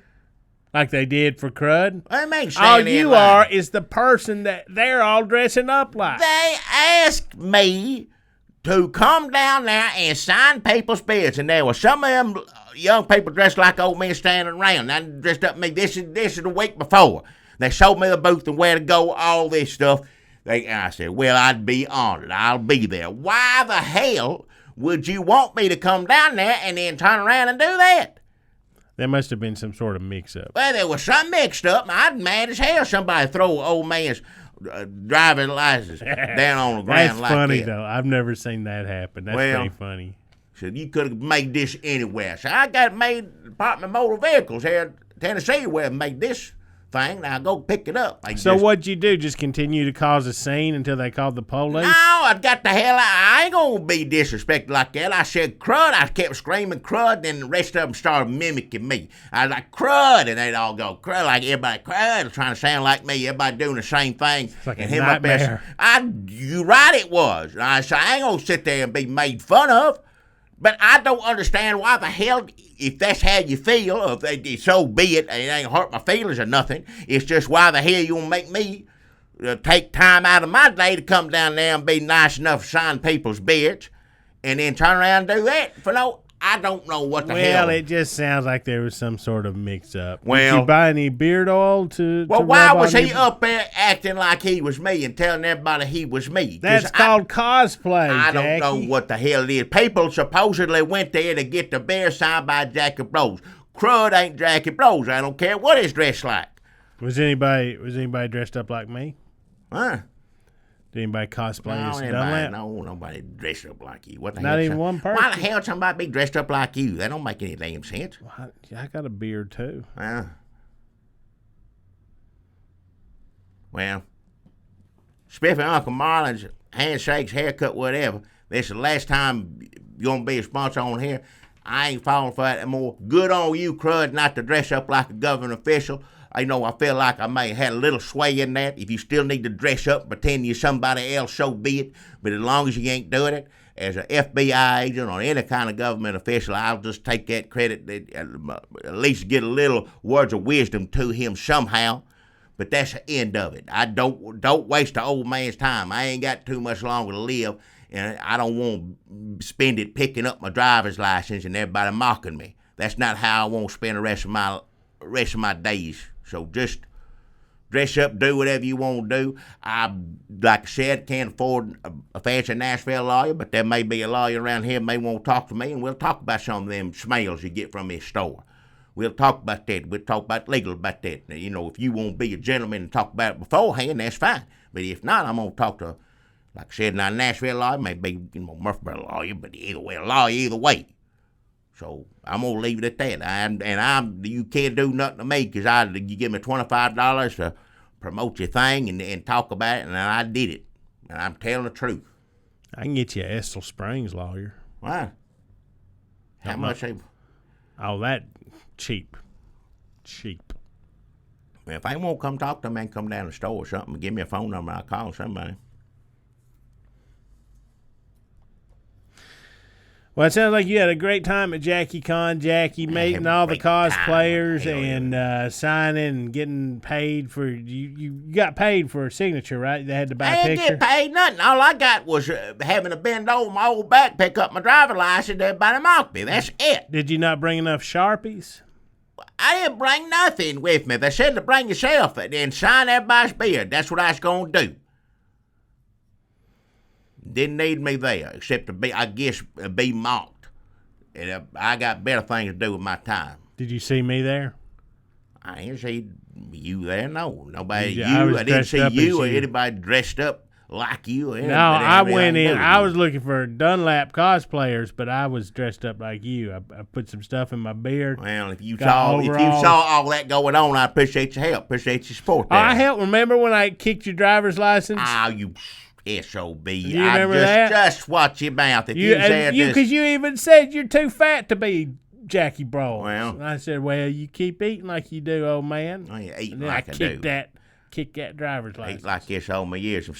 like they did for Crud? I mean, All stand in you line. are is the person that they're all dressing up like. They asked me to come down there and sign people's bids, and there were some of them young people dressed like old men standing around. I dressed up me. This is the week before. They showed me the booth and where to go, all this stuff. And I said, well, I'd be honored. I'll be there. Why the hell would you want me to come down there and then turn around and do that? There must have been some sort of mix-up. Well, there was something mixed up, and I'd mad as hell somebody throw old man's driving license down on the ground That's like funny, that. though. I've never seen that happen. That's Well, pretty funny. So you could have made this anywhere. So I got it made at the Department of Motor Vehicles here in Tennessee where I made this thing. Now go pick it up. So what'd you do? Just continue to cause a scene until they called the police? No, I got the hell out. I ain't gonna be disrespected like that. I said crud. I kept screaming crud, then the rest of them started mimicking me. I was like crud, and they'd all go crud, like everybody crud, trying to sound like me. Everybody doing the same thing. It's like and a him up there, nightmare. you right, it was. And I said I ain't gonna sit there and be made fun of. But I don't understand why the hell, if that's how you feel, or if they, so be it, and it ain't hurt my feelings or nothing. It's just why the hell you gonna make me take time out of my day to come down there and be nice enough to sign people's bids, and then turn around and do that for no. I don't know what the hell. Well, it just sounds like there was some sort of mix-up. Did Well- you buy any beard oil to Well, to why rub was on he your- up there acting like he was me and telling everybody he was me? 'Cause That's called cosplay, I don't Jackie. know what the hell it is. People supposedly went there to get the bear signed by Jackie Bros. Crud ain't Jackie Bros. I don't care what he's dressed like. Was anybody dressed up like me? Huh? Did anybody cosplay as No, Dunlap? nobody dressed up like you. What the Not hell? even one Why person? the hell somebody be dressed up like you? That don't make any damn sense. I got a beard too. Well, Spiffy Uncle Marlin's handshakes, haircut, whatever. This is the last time you're going to be a sponsor on here. I ain't falling for that anymore. Good on you, crud, not to dress up like a government official. I know I feel like I may have had a little sway in that. If you still need to dress up, pretend you're somebody else, so be it. But as long as you ain't doing it, as an FBI agent or any kind of government official, I'll just take that credit, at least get a little words of wisdom to him somehow. But that's the end of it. I don't waste the old man's time. I ain't got too much longer to live, and I don't want to spend it picking up my driver's license and everybody mocking me. That's not how I want to spend the rest of my days. So just dress up, do whatever you want to do. I, like I said, can't afford a fancy Nashville lawyer, but there may be a lawyer around here may want to talk to me, and we'll talk about some of them smells you get from this store. We'll talk about that. We'll talk about legal about that. Now, you know, if you want to be a gentleman and talk about it beforehand, that's fine. But if not, I'm going to talk to, like I said, not a Nashville lawyer, maybe, Murfreesboro lawyer, but either way, a lawyer either way. So I'm going to leave it at that. You can't do nothing to me because you give me $25 to promote your thing and talk about it, and I did it. And I'm telling the truth. I can get you a Estill Springs lawyer. Why? How much? Oh, that cheap. Well, if they won't come talk to me, come down to the store or something, give me a phone number, I'll call somebody. Well, it sounds like you had a great time at Jackie Con, Jackie, meeting all the cosplayers and signing and getting paid for you got paid for a signature, right? They had to buy a I picture. didn't get paid nothing. All I got was having to bend over my old back, pick up my driver's license, everybody mocked me. That's it. Did you not bring enough Sharpies? I didn't bring nothing with me. They said to bring yourself and sign everybody's beard. That's what I was going to do. Didn't need me there, except to be, I guess, be mocked. And I got better things to do with my time. Did you see me there? I didn't see you there, no. Nobody, Yeah, I didn't see you or you. anybody dressed up like you. Or No, I went in. I was looking for Dunlap cosplayers, but I was dressed up like you. I put some stuff in my beard. Well, if you got saw all that going on, I appreciate your help. Appreciate your support there. I helped. Remember when I kicked your driver's license? Oh, you SOB. You remember that? Just watch your mouth. If you said this. Because you even said you're too fat to be Jackie Broyles. Well. And I said, well, you keep eating like you do, old man. Oh, yeah, eating and then like I do. Kick that driver's license. Eat like this all my years. I'm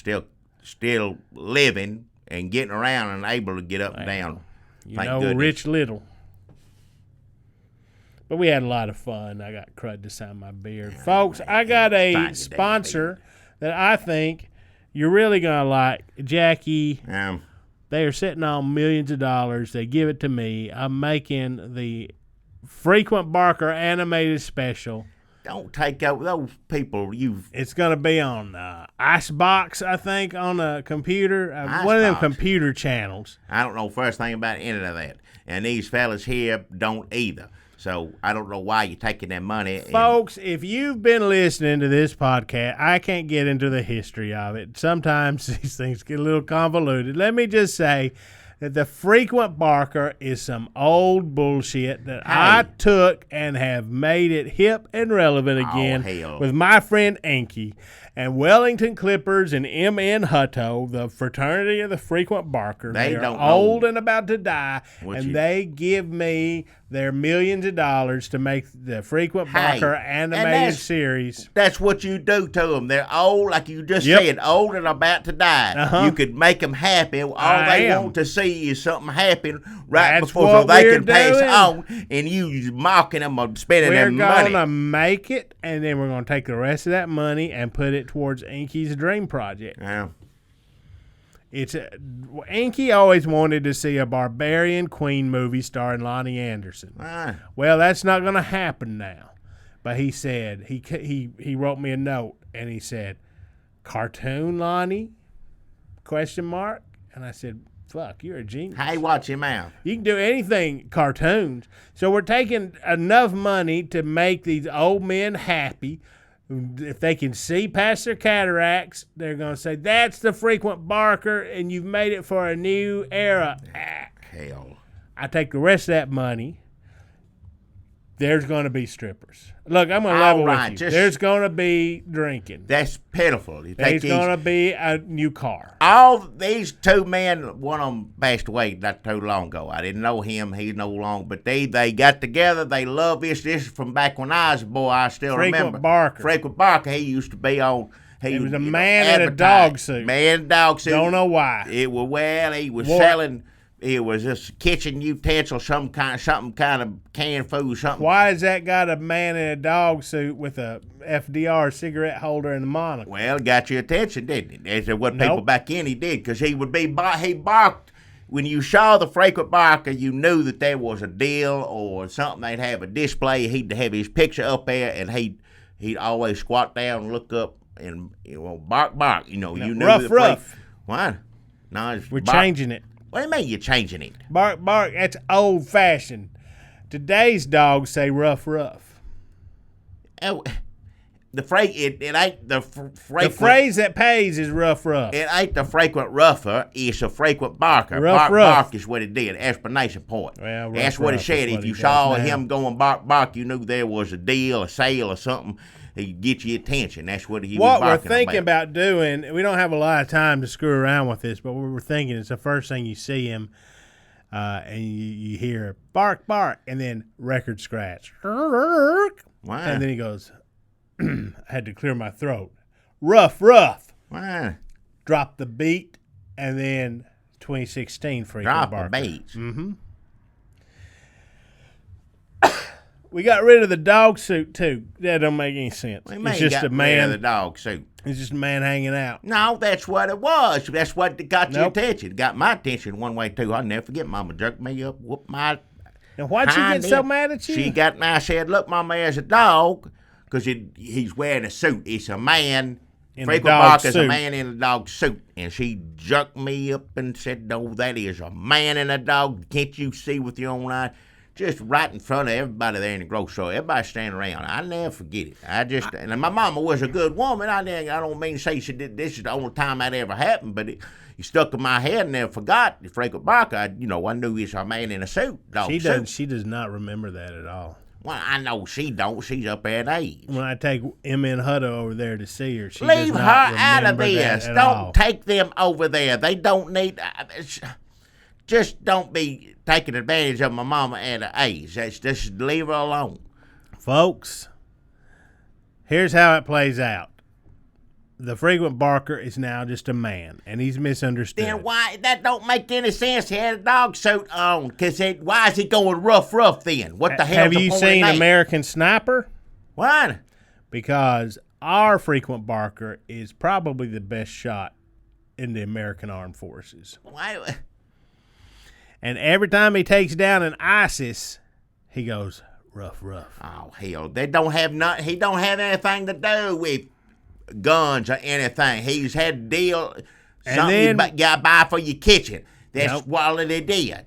still living and getting around and able to get up and down. You Thank know, goodness. Rich Little. But we had a lot of fun. I got crud to sign my beard. Folks, I got a sponsor that I think you're really going to like. Jackie, they are sitting on millions of dollars. They give it to me. I'm making the Frequent Barker animated special. Don't take out those people. It's going to be on Icebox, I think, on a computer. One of them computer channels. I don't know first thing about any of that. And these fellas here don't either. So I don't know why you're taking that money. Folks, if you've been listening to this podcast, I can't get into the history of it. Sometimes these things get a little convoluted. Let me just say that the Frequent Barker is some old bullshit that I took and have made it hip and relevant again with my friend Enki and Wellington Clippers and M.N. Hutto, the fraternity of the Frequent Barker. They are old and about to die, and they give me their millions of dollars to make the Frequent Barker animated series. That's what you do to them. They're old, like you just said, old and about to die. You could make them happy. All they want to see is something happen before so they can pass on, and you mocking them or spending their money. We're going to make it, and then we're going to take the rest of that money and put it towards Inky's dream project. Yeah. Inky always wanted to see a Barbarian Queen movie starring Lonnie Anderson. Well, that's not going to happen now. But he said, he wrote me a note, and he said, cartoon Lonnie? ? And I said, fuck, you're a genius. Hey, watch your mouth. You can do anything cartoons. So we're taking enough money to make these old men happy. If they can see past their cataracts, they're going to say, that's the Frequent Barker, and you've made it for a new era. Hell. I take the rest of that money. There's going to be strippers. Look, I'm going to level with you. There's going to be drinking. That's pitiful. There's going to be a new car. All these two men, one of them passed away not too long ago. I didn't know him. He's no longer. But they got together. They love this. This is from back when I was a boy. I still remember. Frequent Barker. He used to be on. He was a man in a dog suit. Man in a dog suit. Don't know why. He was selling. It was just kitchen utensil, some kind of canned food, something. Why has that got a man in a dog suit with a FDR cigarette holder and a monocle? Well, it got your attention, didn't it? That's what people back in he did, because he barked. When you saw the Frequent Barker, you knew that there was a deal or something. They'd have a display. He'd have his picture up there, and he'd always squat down and look up and bark. You know, you knew rough. What? No, we're changing it. What do you mean you're changing it? Bark, that's old-fashioned. Today's dogs say rough. Oh, the ain't the frequent. The phrase that pays is rough. It ain't the frequent rougher. It's a frequent barker. Bark is what it did. Explanation point. Well, that's what it said. If you saw him going bark, you knew there was a deal, a sale, or something. He'd get your attention. That's what he was barking about. What we're thinking about doing, we don't have a lot of time to screw around with this, but what we're thinking is the first thing you see him, and you hear bark, and then record scratch. Wow. And then he goes, I had to clear my throat. Rough. Wow. Drop the beat, and then 2016 Frequent Barker. Drop the beats. Mm-hmm. We got rid of the dog suit, too. That don't make any sense. It's just a man. The dog suit. It's just a man hanging out. No, that's what it was. That's what got your attention. It got my attention one way, too. I'll never forget. Mama jerked me up, whooped my And why'd she get so mad at you? She got me. I said, "Look, Mama, as a dog, because he's wearing a suit. It's a man. Frequent Barker's a man in a dog suit." And she jerked me up and said, "No, that is a man in a dog. Can't you see with your own eyes?" Just right in front of everybody there in the grocery store. Everybody standing around. I never forget it. And my mama was a good woman. I don't mean to say she did. This is the only time that ever happened, but it stuck in my head and never forgot. Frequent Barker, I knew he's a man in a suit. She does not remember that at all. Well, I know she don't. She's up at age. When I take M.N. Hutto over there to see her, she leave does her not out of this. Don't Don't take them over there. They don't need. Just don't be taking advantage of my mama at her age. Just leave her alone. Folks, here's how it plays out. The frequent barker is now just a man, and he's misunderstood. Then why? That don't make any sense. He had a dog suit on. Because why is he going rough then? What the hell? Have you seen American Sniper? What? Because our frequent barker is probably the best shot in the American Armed Forces. Why? And every time he takes down an ISIS, he goes rough. Oh hell! They don't have He don't have anything to do with guns or anything. He's had to deal something you got to buy for your kitchen. That's what they did.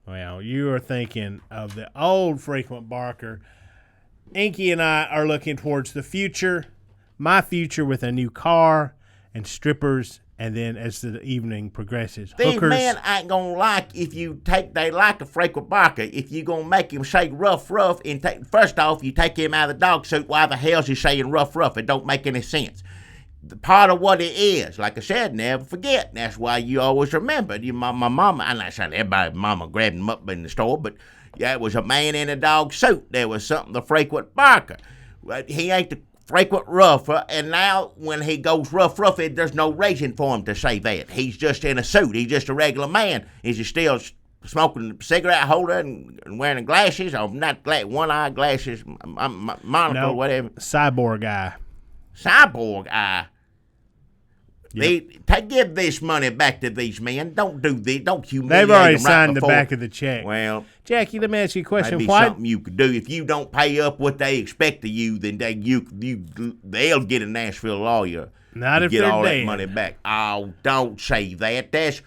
Well, you are thinking of the old frequent barker. Inky and I are looking towards the future. My future with a new car and strippers. And then as the evening progresses, these hookers. men ain't gonna like if you they like a frequent barker. If you gonna make him say rough, and first off, you take him out of the dog suit, why the hell's he saying rough? It don't make any sense. The part of what it is, like I said, never forget. That's why you always remember. My mama, I'm not saying everybody's mama grabbed him up in the store, but yeah, it was a man in a dog suit. There was something the frequent barker. He ain't the frequent rougher, and now when he goes rough, there's no reason for him to say that. He's just in a suit. He's just a regular man. Is he still smoking a cigarette holder and wearing glasses? Or not one-eye glasses, monocle, whatever. Cyborg eye. Cyborg eye. Yep. Give this money back to these men. Don't do this. Don't humiliate them. They've already right signed before. the back of the check. Well, Jackie, let me ask you a question. Maybe something you could do. If you don't pay up what they expect of you, then they'll get a Nashville lawyer. Not if get they're all dead. That money back. Oh, don't say that. That's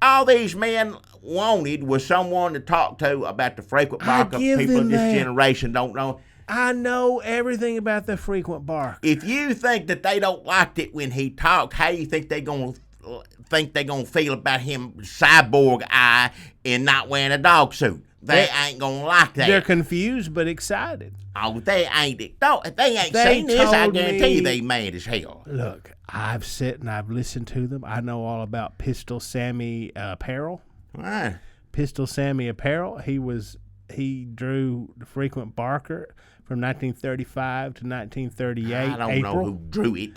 all these men wanted was someone to talk to about the frequent barker. People in this generation don't know. I know everything about the frequent barker. If you think that they don't like it when he talked, how do you think they're gonna feel about him cyborg eye and not wearing a dog suit? They ain't gonna like that. They're confused but excited. Oh, they ain't seen this. I guarantee you they mad as hell. Look, I've sat and I've listened to them. I know all about Pistol Sammy Apparel. What? Pistol Sammy Apparel. He drew the frequent barker from 1935 to 1938. I don't know who drew it.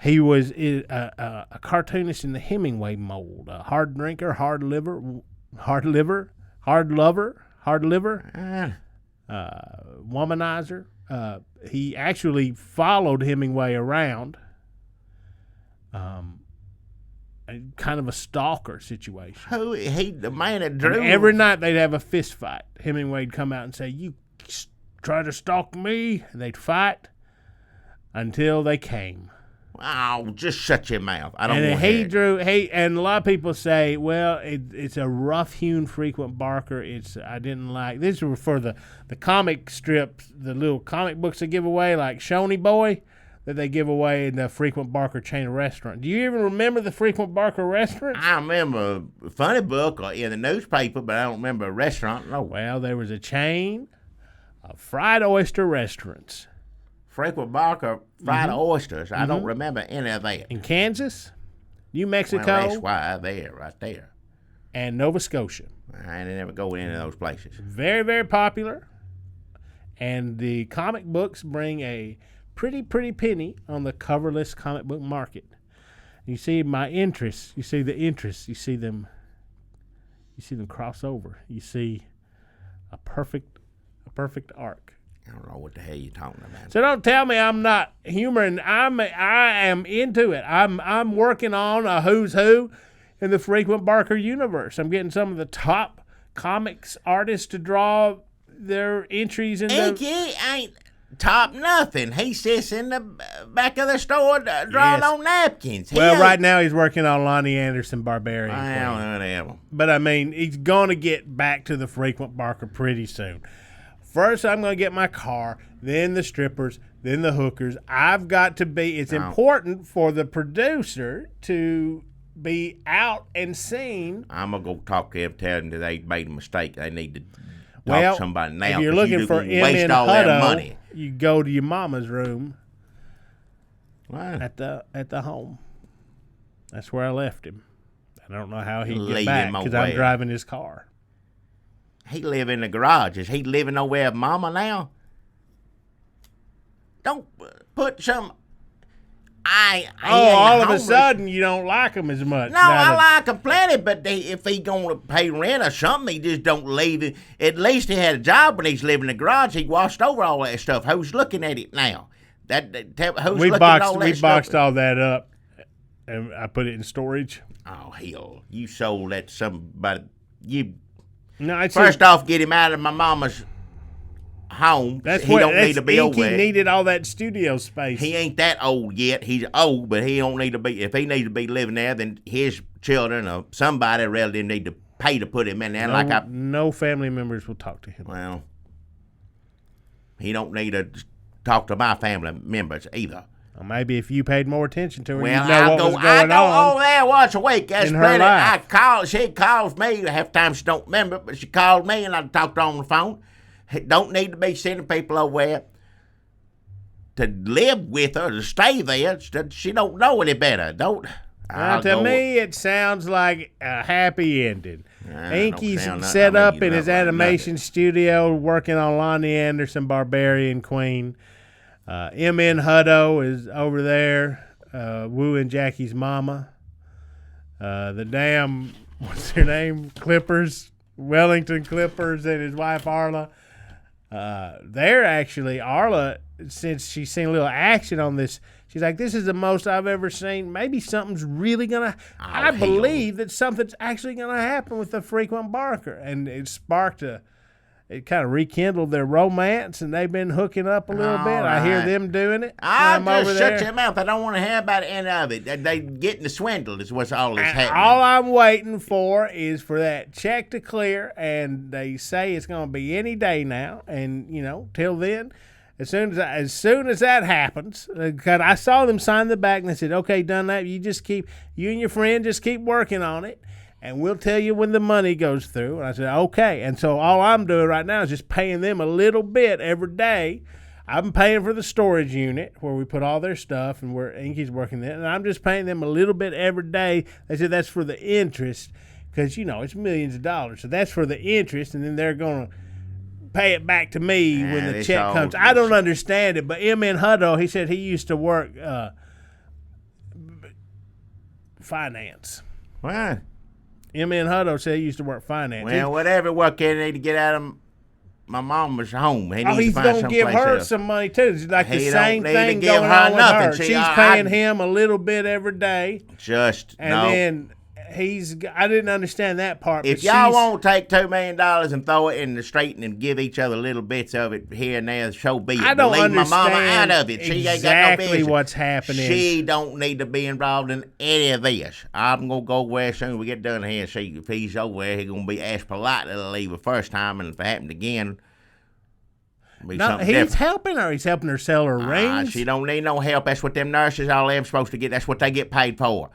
He was a cartoonist in the Hemingway mold. A hard drinker, hard lover, womanizer. He actually followed Hemingway around. Kind of a stalker situation. The man that drew. And every night they'd have a fist fight. Hemingway'd come out and say, "You try to stalk me," and they'd fight until they came. Oh, just shut your mouth. I don't and want he that. drew. And a lot of people say, "Well, it's a rough-hewn frequent barker." I didn't like. These were for the comic strips, the little comic books they give away, like Shoney Boy, that they give away in the frequent barker chain of restaurant. Do you even remember the frequent barker restaurant? I remember a funny book in the newspaper, but I don't remember a restaurant. No. Well, there was a chain of fried oyster restaurants. Frequent barker fried oysters. I don't remember any of that. In Kansas, New Mexico, Well, that's why right there. and Nova Scotia. I ain't never go into those places. Very, very popular. And the comic books bring a pretty penny on the coverless comic book market. You see my interests. You see the interests. You see them cross over. You see a perfect arc. I don't know what the hell you're talking about. So don't tell me I'm not humoring. I am into it. I'm working on a who's who in the frequent barker universe. I'm getting some of the top comics artists to draw their entries in Inky ain't top nothing. He sits in the back of the store drawing on napkins. Well, right now he's working on Lonnie Anderson Barbarian Queen. Whatever. But, I mean, he's going to get back to the frequent barker pretty soon. First, I'm going to get my car, then the strippers, then the hookers. I've got to be – it's important for the producer to be out and seen. I'm going to go talk to them, tell them that they made a mistake. They need to talk to somebody now. If you're looking for waste all their money. You go to your mama's room Wow. at the home. That's where I left him. I don't know how he'd Leave get back him because away. I'm driving his car. He live in the garage. Is he living over there with Mama now? Don't put some. All of a sudden you don't like him as much. No, I like him plenty, but if he gonna pay rent or something, he just don't leave it. At least he had a job when he's living in the garage. He washed over all that stuff. Who's looking at it now? Who's looking at all that we stuff? boxed all that up, and I put it in storage. Oh hell! You sold that to somebody. No, it's First off, get him out of my mama's home. He don't need to be over He there. needed all that studio space. He ain't that old yet. He's old, but he don't need to be. If he needs to be living there, then his children or somebody relative need to pay to put him in there. No family members will talk to him. Well, he don't need to talk to my family members either. Well, maybe if you paid more attention to her, Well, you'd know what was going I go on. over there once a week. That's in her plenty. life. She calls me. Half the time she don't remember, but she called me and I talked to her on the phone. Don't need to be sending people over there to live with her, to stay there. She don't know any better. To me, it sounds like a happy ending. Inky's don't sound set nothing. up in his animation studio working on Lonnie Anderson Barbarian Queen. M.N. Hutto is over there wooing Jackie's mama. The damn, what's their name? Clippers, Wellington Clippers, and his wife Arla. They're actually, Arla, since she's seen a little action on this, she's like, this is the most I've ever seen. Maybe something's really going to, I believe that something's actually going to happen with the frequent barker. And it sparked it kind of rekindled their romance, and they've been hooking up a little bit. Right. I hear them doing it. I I'm over just there. shut your mouth. I don't want to hear about any of it. They getting the swindle is what's all that's And happening. all I'm waiting for is for that check to clear, and they say it's going to be any day now. And till then, as soon as that happens, because I saw them sign the back, and they said, "Okay, done that. You and your friend just keep working on it, and we'll tell you when the money goes through." And I said, "Okay." And so all I'm doing right now is just paying them a little bit every day. I'm paying for the storage unit where we put all their stuff and where Inky's working there, and I'm just paying them a little bit every day. They said that's for the interest because, it's millions of dollars. So that's for the interest, and then they're going to pay it back to me when the check comes. I don't understand it, but M.N. Hutto, he said he used to work finance. What? M.N. Hutto said he used to work finance. Well, whatever work they need to get out of my mama's home. He's going to give her some money, too. It's like the same thing going on with her. She's paying him a little bit every day. Then I didn't understand that part. If y'all won't take $2 million and throw it in the street and give each other little bits of it here and there, so be it. I don't leave understand my mama out of it. She ain't got no exactly business. what's happening. She don't need to be involved in any of this. I'm going to go where as soon as we get done here and see if he's over there. He's going to be asked politely to leave the first time, and if it happened again, no, he's helping her. He's helping her sell her rings. She don't need no help. That's what them nurses, all them supposed to get. That's what they get paid for.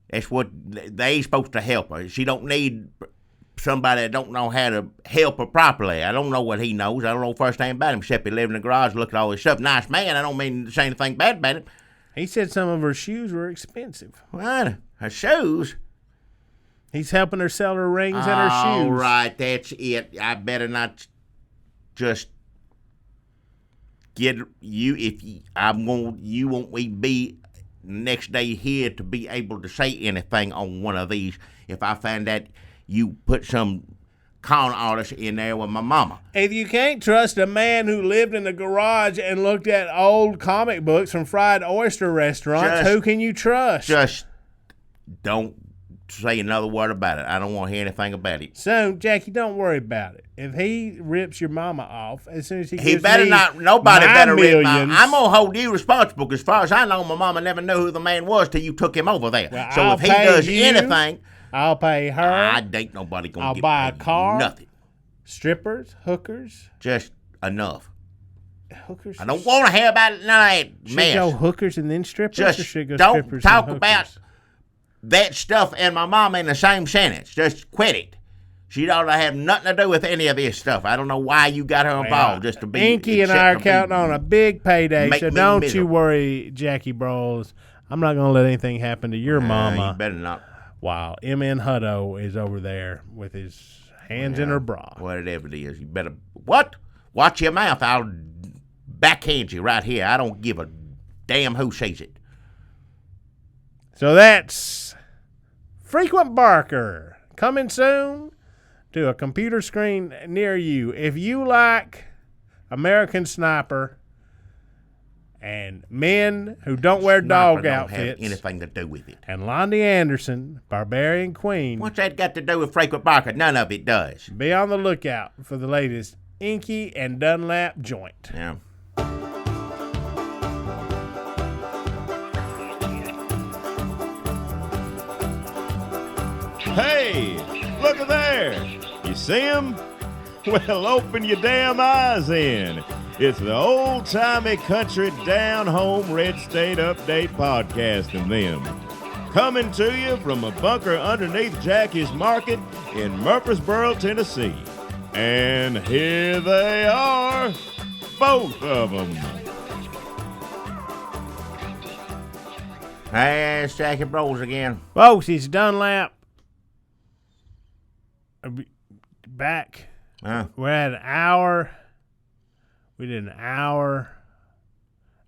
That's what they supposed to help her. She don't need somebody that don't know how to help her properly. I don't know what he knows. I don't know first thing about him except he live in the garage, look at all this stuff. Nice man. I don't mean to say anything bad about him. He said some of her shoes were expensive. What? Her shoes? He's helping her sell her rings and her shoes. All right, that's it. I better not just get you. You won't be next day here to be able to say anything on one of these if I find that you put some con artist in there with my mama. If you can't trust a man who lived in the garage and looked at old comic books from fried oyster restaurants, who can you trust? Just don't say another word about it. I don't want to hear anything about it. So, Jackie, don't worry about it. If he rips your mama off, as soon as he gives better me not. Nobody my better rip millions, my. I'm gonna hold you responsible. Because as far as I know, my mama never knew who the man was till you took him over there. Well, so I'll if he pay does you, anything, I'll pay her. I ain't nobody gonna I'll get buy a paid car. nothing. Strippers, hookers. Just enough. Hookers. I don't want to hear about none of that Should mess. it go hookers and then strippers? Or Just should it go don't strippers talk and about hookers? that stuff and my mama in the same sentence. Just quit it. She ought to have nothing to do with any of this stuff. I don't know why you got her involved just to be. Inky and I are counting on a big payday, make so me don't you miserable. worry, Jackie Brawls. I'm not going to let anything happen to your mama. You better not. While M.N. Hutto is over there with his hands in her bra. Whatever it is, you better. What? Watch your mouth. I'll backhand you right here. I don't give a damn who says it. So that's Frequent Barker coming soon to a computer screen near you. If you like American Sniper and men who don't wear dog Sniper don't outfits have anything to do with it. and Londi Anderson, Barbarian Queen, What's that got to do with Frequent Barker? None of it does. be on the lookout for the latest Inky and Dunlap joint. Yeah. Hey, look at there. You see him? Well, open your damn eyes in. It's the old-timey country down-home red state update podcast and them. Coming to you from a bunker underneath Jackie's Market in Murfreesboro, Tennessee. And here they are, both of them. Hey, it's Jackie Bros again. Folks, it's Dunlap. Back. We're at an hour. We did an hour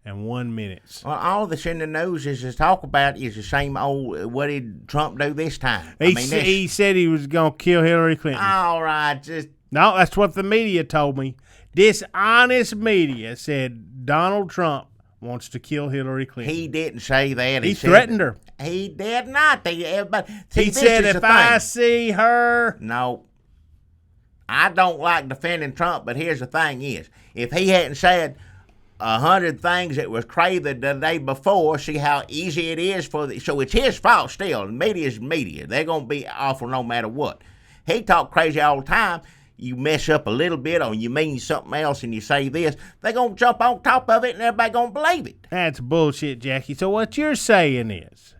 and 1 minute. Well, all that's in the news is to talk about is the same old. What did Trump do this time? He said he was going to kill Hillary Clinton. All right, just No, that's what the media told me. Dishonest media said Donald Trump wants to kill Hillary Clinton. he didn't say that. He said threatened her. He did not. Everybody, He said, if I see her... No, I don't like defending Trump, but here's the thing is, if he hadn't said 100 things that was crazy the day before, see how easy it is so it's his fault still. Media's media. They're going to be awful no matter what. He talk crazy all the time. You mess up a little bit or you mean something else and you say this, they're going to jump on top of it and everybody going to believe it. That's bullshit, Jackie. So what you're saying is,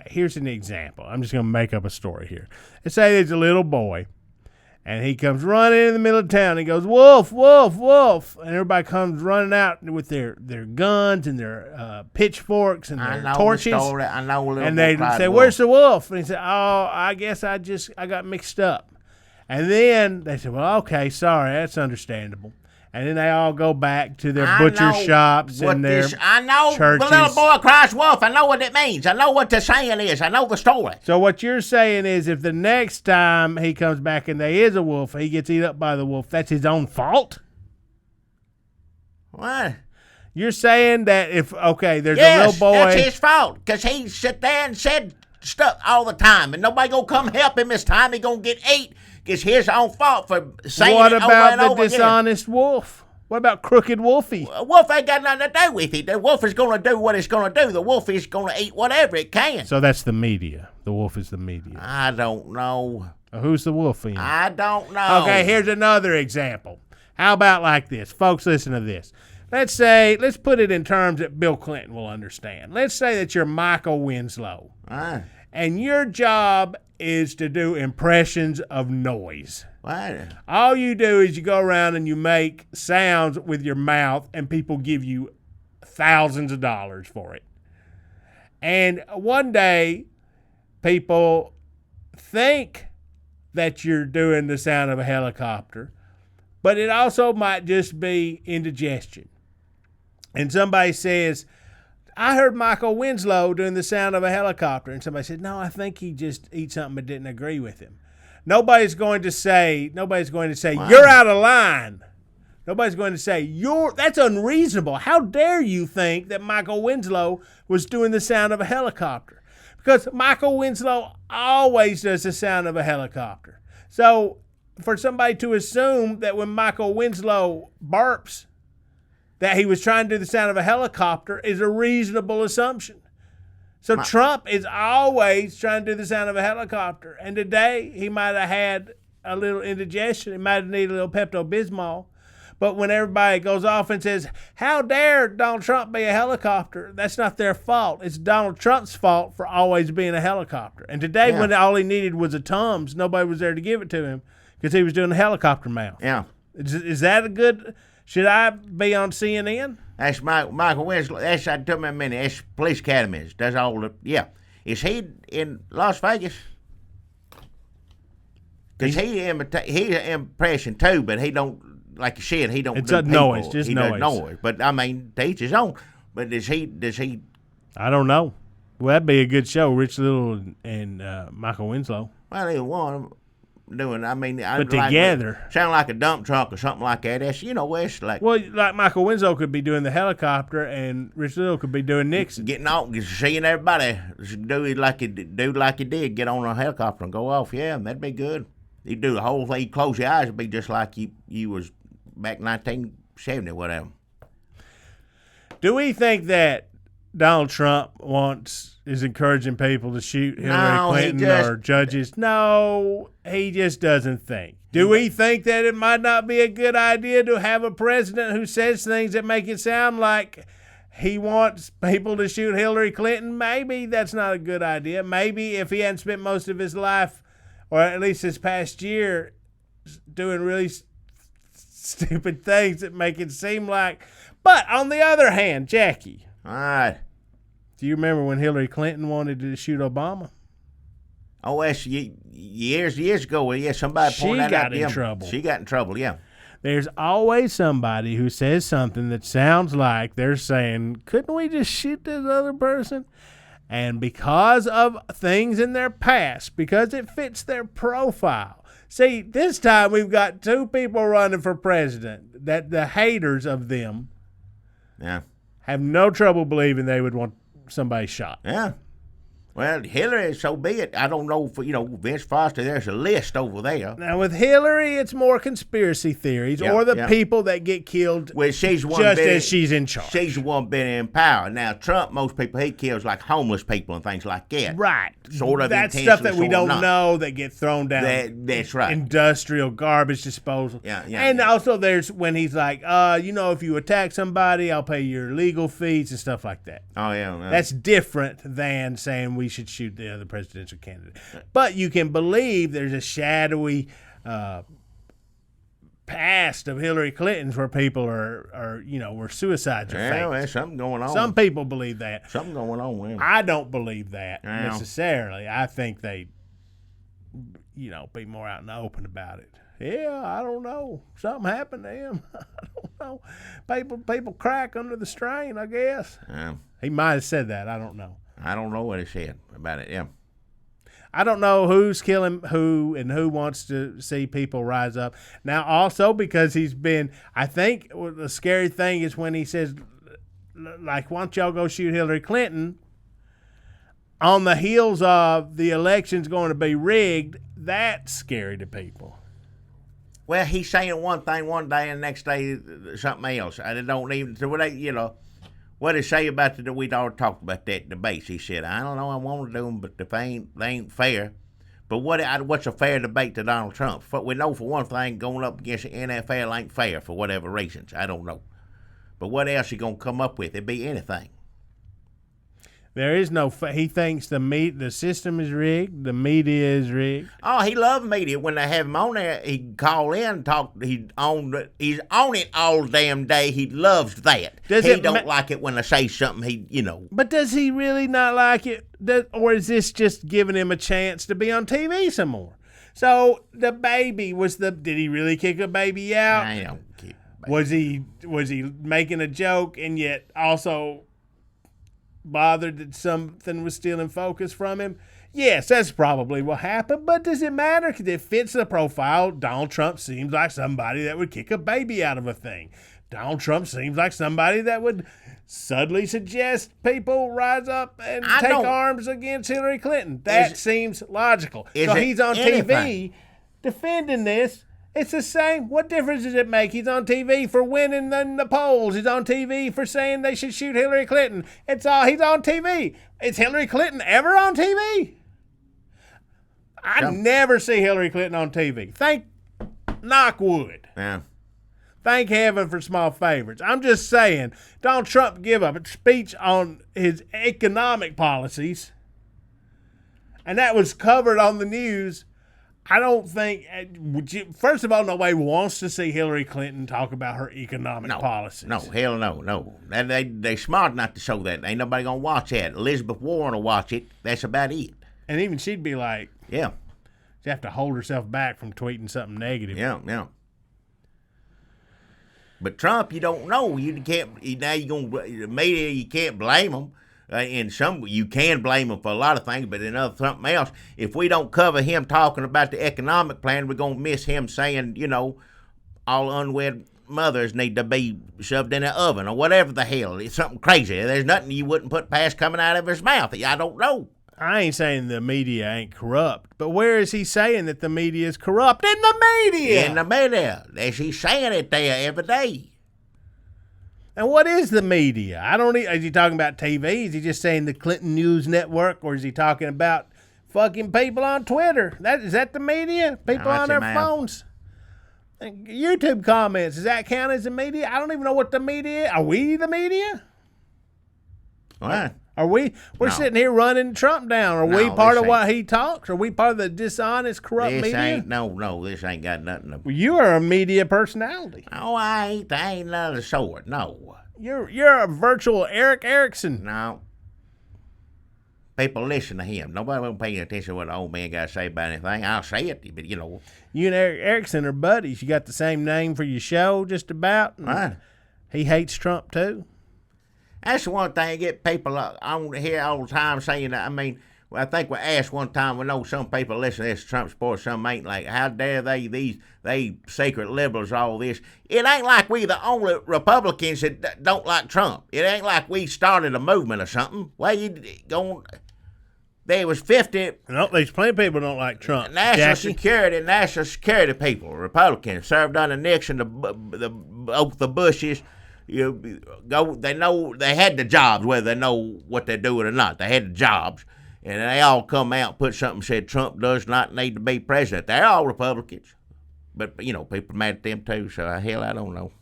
here's an example. I'm just going to make up a story here. Let's say there's a little boy, and he comes running in the middle of town. He goes, wolf, wolf, wolf. And everybody comes running out with their guns and their pitchforks and their torches. The story. I know a little And bit they about say, wolf. where's the wolf? And he said, oh, I guess I got mixed up. And then they said, well, okay, sorry, that's understandable. And then they all go back to their butcher shops and their churches. I know the little boy cries wolf. I know what it means. I know what the saying is. I know the story. So what you're saying is if the next time he comes back and there is a wolf, he gets eaten up by the wolf, that's his own fault? What? You're saying that there's a little boy. That's his fault because he sit there and said stuff all the time, and nobody gonna come help him this time. He gonna get ate. It's his own fault for saying What it over about and the over dishonest wolf? What about Crooked Wolfie? again. Wolf ain't got nothing to do with it. The wolf is gonna do what it's gonna do. The wolf is gonna eat whatever it can. So that's the media. The wolf is the media. I don't know. Who's the wolf in? I don't know. Okay, here's another example. How about like this? Folks, listen to this. Let's put it in terms that Bill Clinton will understand. Let's say that you're Michael Winslow, and your job is to do impressions of noise. What? All you do is you go around and you make sounds with your mouth, and people give you thousands of dollars for it. And one day, people think that you're doing the sound of a helicopter, but it also might just be indigestion. And somebody says, I heard Michael Winslow doing the sound of a helicopter. And somebody said, no, I think he just ate something but didn't agree with him. Nobody's going to say, you're out of line. Nobody's going to say, that's unreasonable. How dare you think that Michael Winslow was doing the sound of a helicopter? Because Michael Winslow always does the sound of a helicopter. So for somebody to assume that when Michael Winslow burps, that he was trying to do the sound of a helicopter is a reasonable assumption. So Trump is always trying to do the sound of a helicopter. And today he might have had a little indigestion. He might have needed a little Pepto-Bismol. But when everybody goes off and says, how dare Donald Trump be a helicopter, that's not their fault. It's Donald Trump's fault for always being a helicopter. And today when all he needed was a Tums, nobody was there to give it to him because he was doing a helicopter mouth. Yeah. Is that a good... Should I be on CNN? That's Michael Winslow. That's, I took me a minute. That's police academies. That's all the, yeah. Is he in Las Vegas? Because he's an impression too, but he don't, like you said, he don't it's do a people. noise, just he noise. Does noise. But, I mean, to each his own. But does he? I don't know. Well, that'd be a good show, Rich Little and Michael Winslow. Well, either one doing, I mean. But together. Sound like a dump truck or something like that. That's, it's like. Well, like Michael Winslow could be doing the helicopter and Rich Little could be doing Nixon. Getting off, seeing everybody do it like he did, get on a helicopter and go off. Yeah, that'd be good. He'd do the whole thing. Close your eyes, it'd be just like you was back 1970 or whatever. Do we think that Donald Trump is encouraging people to shoot Hillary Clinton or judges? No, he just doesn't think. Do we think that it might not be a good idea to have a president who says things that make it sound like he wants people to shoot Hillary Clinton? Maybe that's not a good idea. Maybe if he hadn't spent most of his life, or at least this past year, doing really stupid things that make it seem like. But on the other hand, Jackie. All right. Do you remember when Hillary Clinton wanted to shoot Obama? Oh, that's years ago. Yeah, somebody pointed that out. She got in trouble. She got in trouble, yeah. There's always somebody who says something that sounds like they're saying, couldn't we just shoot this other person? And because of things in their past, because it fits their profile. See, this time we've got two people running for president that the haters of them have no trouble believing they would want somebody shot. Yeah. Well, Hillary, so be it. I don't know for Vince Foster. There's a list over there. Now with Hillary, it's more conspiracy theories or the people that get killed. Well, she's one just as she's in charge. She's the one been in power. Now Trump, most people he kills like homeless people and things like that. Right. Sort of. That's stuff that we don't know that get thrown down. That's right. Industrial garbage disposal. Yeah. And also there's when he's like, if you attack somebody, I'll pay your legal fees and stuff like that. Oh yeah. That's different than saying we should shoot the other presidential candidate. But you can believe there's a shadowy past of Hillary Clinton's where people where suicides are fake. Yeah, there's something going on. Some people believe that. Something going on with him. I don't believe that necessarily. I think they, be more out in the open about it. Yeah, I don't know. Something happened to him. I don't know. People crack under the strain, I guess. Yeah. He might have said that. I don't know. I don't know what he said about it, yeah. I don't know who's killing who and who wants to see people rise up. Now, also because he's been, I think the scary thing is when he says, like, why don't y'all go shoot Hillary Clinton? On the heels of the election's going to be rigged, that's scary to people. Well, he's saying one thing one day and the next day something else. I don't even, what did he say about we'd already talked about that debate. He said, I don't know, I want to do them, but they ain't fair. But what's a fair debate to Donald Trump? We know for one thing, going up against the NFL ain't fair for whatever reasons. I don't know. But what else he going to come up with? It'd be anything. There is no. He thinks the system is rigged. The media is rigged. Oh, he loves media. When they have him on there, he can call in and talk. He's on it all damn day. He loves that. He don't like it when I say something. But does he really not like it? Or is this just giving him a chance to be on TV some more? So the baby did he really kick a baby out? I don't kick. Was he making a joke and yet also bothered that something was stealing focus from him? Yes, that's probably what happened, but does it matter? Because it fits the profile. Donald Trump seems like somebody that would kick a baby out of a thing. Donald Trump seems like somebody that would suddenly suggest people rise up and I take don't- arms against Hillary Clinton. That seems logical. is So it he's on anything? TV defending this. It's the same. What difference does it make? He's on TV for winning the polls. He's on TV for saying they should shoot Hillary Clinton. It's all he's on TV. Is Hillary Clinton ever on TV? I never see Hillary Clinton on TV. Knock wood. Yeah. Thank heaven for small favors. I'm just saying, Donald Trump give a speech on his economic policies, and that was covered on the news. I don't think, first of all, nobody wants to see Hillary Clinton talk about her economic policies. No, hell no. They smart not to show that. Ain't nobody going to watch that. Elizabeth Warren will watch it. That's about it. And even she'd be like, Yeah. she'd have to hold herself back from tweeting something negative. Yeah. But Trump, you don't know. You can't. Now the media. You can't blame them. And you can blame him for a lot of things, but in other something else, if we don't cover him talking about the economic plan, we're gonna miss him saying, all unwed mothers need to be shoved in an oven or whatever the hell. It's something crazy. There's nothing you wouldn't put past coming out of his mouth. I don't know. I ain't saying the media ain't corrupt, but where is he saying that the media is corrupt? In the media! In the media. He's saying it there every day. And what is the media? Is he talking about TV? Is he just saying the Clinton News Network? Or is he talking about fucking people on Twitter? Is that the media? People on their phones? And YouTube comments, does that count as the media? I don't even know what the media is. Are we the media? What? We're No. sitting here running Trump down. Are we No, part this of what ain't. he talks? Are we part of the dishonest, corrupt This media? ain't this ain't got nothing to. Well, you are a media personality. Oh, I ain't none of the sort. No. You're a virtual Eric Erickson. No. People listen to him. Nobody will pay attention to what the old man got to say about anything. I'll say it, but You and Eric Erickson are buddies. You got the same name for your show, just about. Right. He hates Trump too. That's the one thing I get people on here all the time saying that. I mean, I think we asked one time, we know some people listen to this Trump sports, some ain't, like, how dare they secret liberals, all this. It ain't like we the only Republicans that don't like Trump. It ain't like we started a movement or something. Well, there was 50 No, there's plenty of people who don't like Trump. national Jackie. security people, Republicans, served under Nixon, both the Bushes. They know they had the jobs, whether they know what they're doing or not. They had the jobs, and they all come out and put something said Trump does not need to be president. They're all Republicans, but people mad at them too. So hell, I don't know.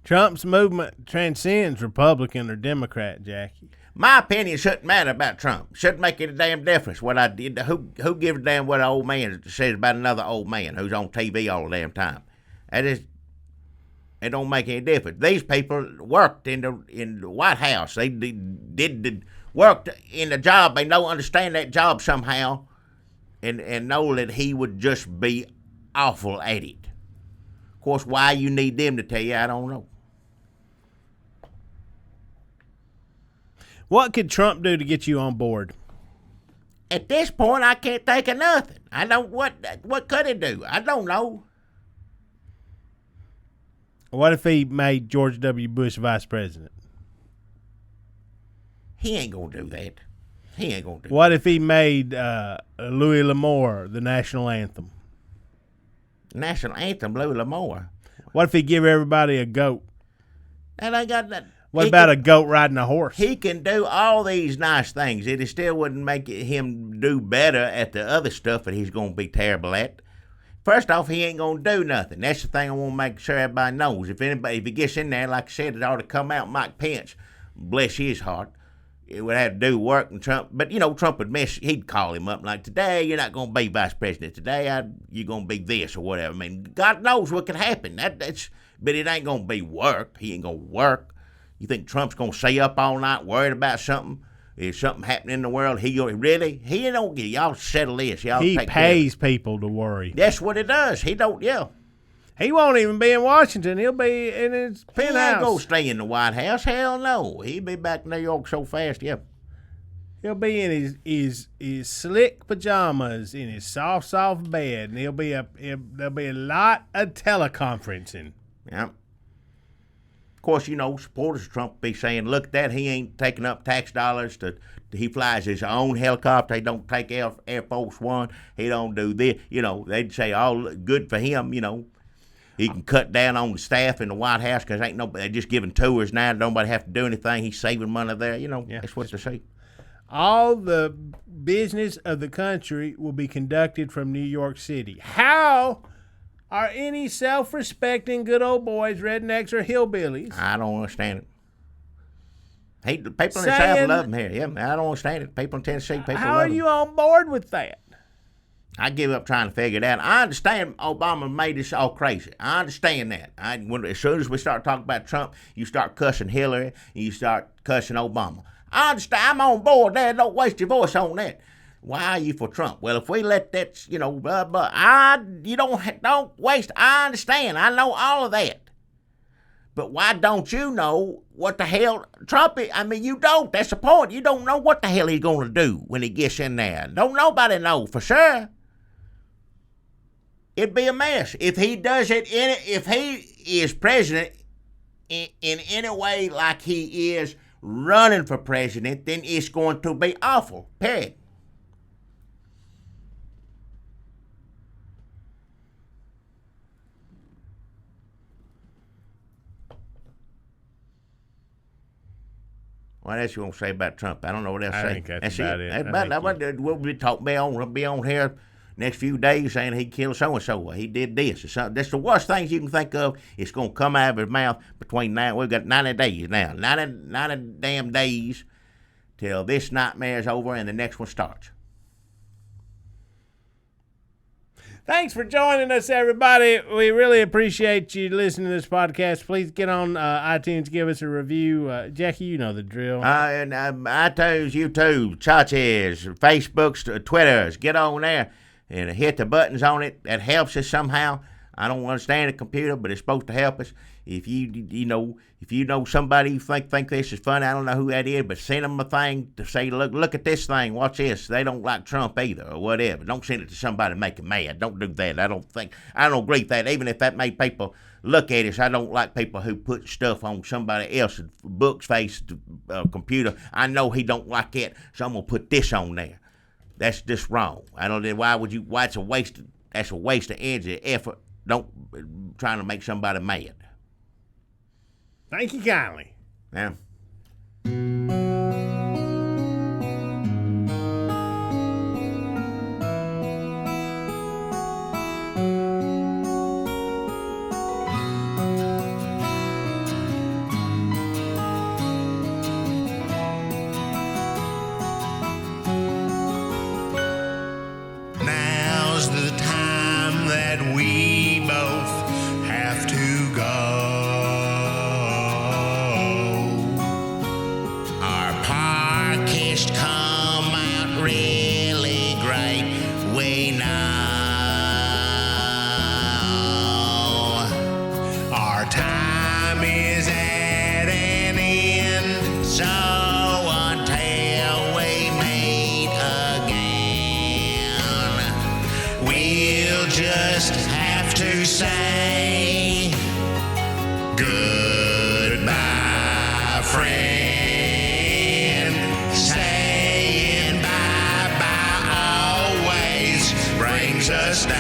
Trump's movement transcends Republican or Democrat, Jackie. My opinion shouldn't matter about Trump. Shouldn't make any damn difference what I did. Who gives a damn what an old man says about another old man who's on TV all the damn time? It don't make any difference. These people worked in the White House. They worked in the job. They don't understand that job somehow, and know that he would just be awful at it. Of course, why you need them to tell you, I don't know. What could Trump do to get you on board? At this point, I can't think of nothing. I don't. What could he do? I don't know. What if he made George W. Bush vice president? He ain't gonna do that. He ain't gonna do. What if he made Louis L'Amour the national anthem? National anthem, Louis L'Amour. What if he give everybody a goat? That ain't got that. What about a goat riding a horse? He can do all these nice things. It still wouldn't make him do better at the other stuff that he's gonna be terrible at. First off, he ain't gonna do nothing. That's the thing I want to make sure everybody knows. If he gets in there, like I said, it ought to come out. Mike Pence, bless his heart, it would have to do work and Trump. But Trump would he'd call him up like, today you're not gonna be vice president. Today you're gonna be this or whatever. I mean, God knows what could happen. But it ain't gonna be work. He ain't gonna work. You think Trump's gonna stay up all night worried about something? Is something happening in the world? He don't get. Y'all settle this. Y'all He take pays people to worry. That's what it does. He don't. Yeah. He won't even be in Washington. He'll be in his He ain't penthouse. gonna stay in the White House. Hell no. He'll be back in New York so fast. Yeah. He'll be in his slick pajamas in his soft bed, and there'll be a lot of teleconferencing. Yeah. Of course, supporters of Trump be saying, look at that, he ain't taking up tax dollars he flies his own helicopter. He don't take Air Force One. He don't do this. They'd say, oh, good for him, He can cut down on the staff in the White House because they're just giving tours now. Nobody have to do anything. He's saving money there. That's what they say. All the business of the country will be conducted from New York City. How are any self-respecting good old boys, rednecks, or hillbillies? I don't understand it. The people in the South love him here. Yeah, I don't understand it. People in Tennessee, people love him. How are you on board with that? I give up trying to figure it out. I understand Obama made this all crazy. I understand that. As soon as we start talking about Trump, you start cussing Hillary, and you start cussing Obama. I understand. I'm on board there. Don't waste your voice on that. Why are you for Trump? Well, if we let that, you don't waste. I understand. I know all of that. But why don't you know what the hell Trump is? I mean, you don't. That's the point. You don't know what the hell he's going to do when he gets in there. Don't nobody know for sure. It'd be a mess. If he does it, if he is president in any way like he is running for president, then it's going to be awful. Period. What else you want to say about Trump? I don't know what else to say. I think that's about it. We'll be on here next few days saying he killed so-and-so. He did this or something. That's the worst things you can think of. It's going to come out of his mouth between now. We've got 90 days now. 90 damn days till this nightmare is over and the next one starts. Thanks for joining us, everybody. We really appreciate you listening to this podcast. Please get on iTunes, give us a review. Jackie, you know the drill. And iTunes, YouTube, Chachis, Facebooks, Twitters. Get on there and hit the buttons on it. That helps us somehow. I don't understand the computer, but it's supposed to help us. If you know somebody you think this is funny, I don't know who that is, but send them a thing to say, look at this thing, watch this. They don't like Trump either, or whatever. Don't send it to somebody to make them mad. Don't do that. I don't agree with that. Even if that made people look at us, I don't like people who put stuff on somebody else's book's face, computer. I know he don't like it, so I'm gonna put this on there. That's just wrong. I don't know why it's a waste. That's a waste of energy, effort. Don't trying to make somebody mad. Thank you kindly. Yeah. Now's the time that we both have to go. Our podcast come out really great, we know. Our time is at an end, so until we meet again, we'll just have to say goodbye, friend. Saying bye-bye always brings us down.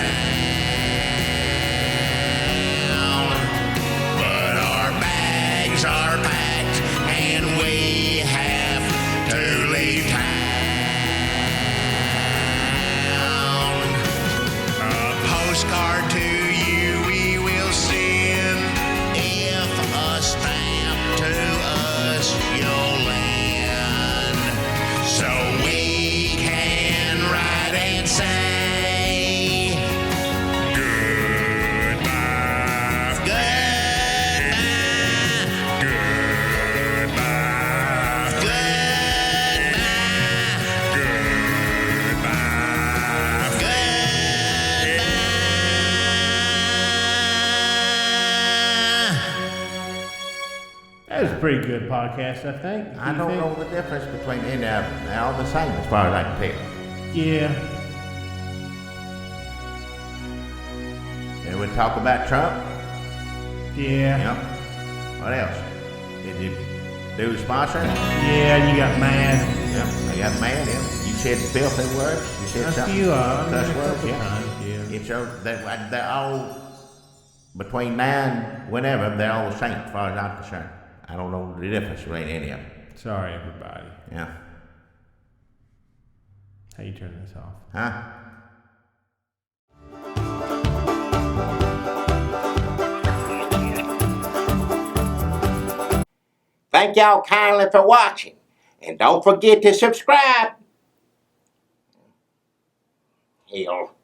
But our bags are packed and we have to leave town. A postcard to you we will send if a stamp to us you'll lend, so we can write and say goodbye, goodbye, goodbye, goodbye, That was a pretty good podcast, I think. I don't know the difference between any of them. They're all the same as far as I can tell. Yeah. And we talk about Trump. Yeah. Yep. What else? Did you do the sponsor? Yeah, you got mad. Yeah, I got mad. Yeah. You said filthy words. You said A something. few Cuss a words. couple Yeah. times, yeah. It's they're all between now and whenever. They're all the same as far as I'm concerned. I don't know the difference between any of them. Sorry, everybody. Yeah. How you turn this off? Huh? Thank y'all kindly for watching. And don't forget to subscribe. Hell.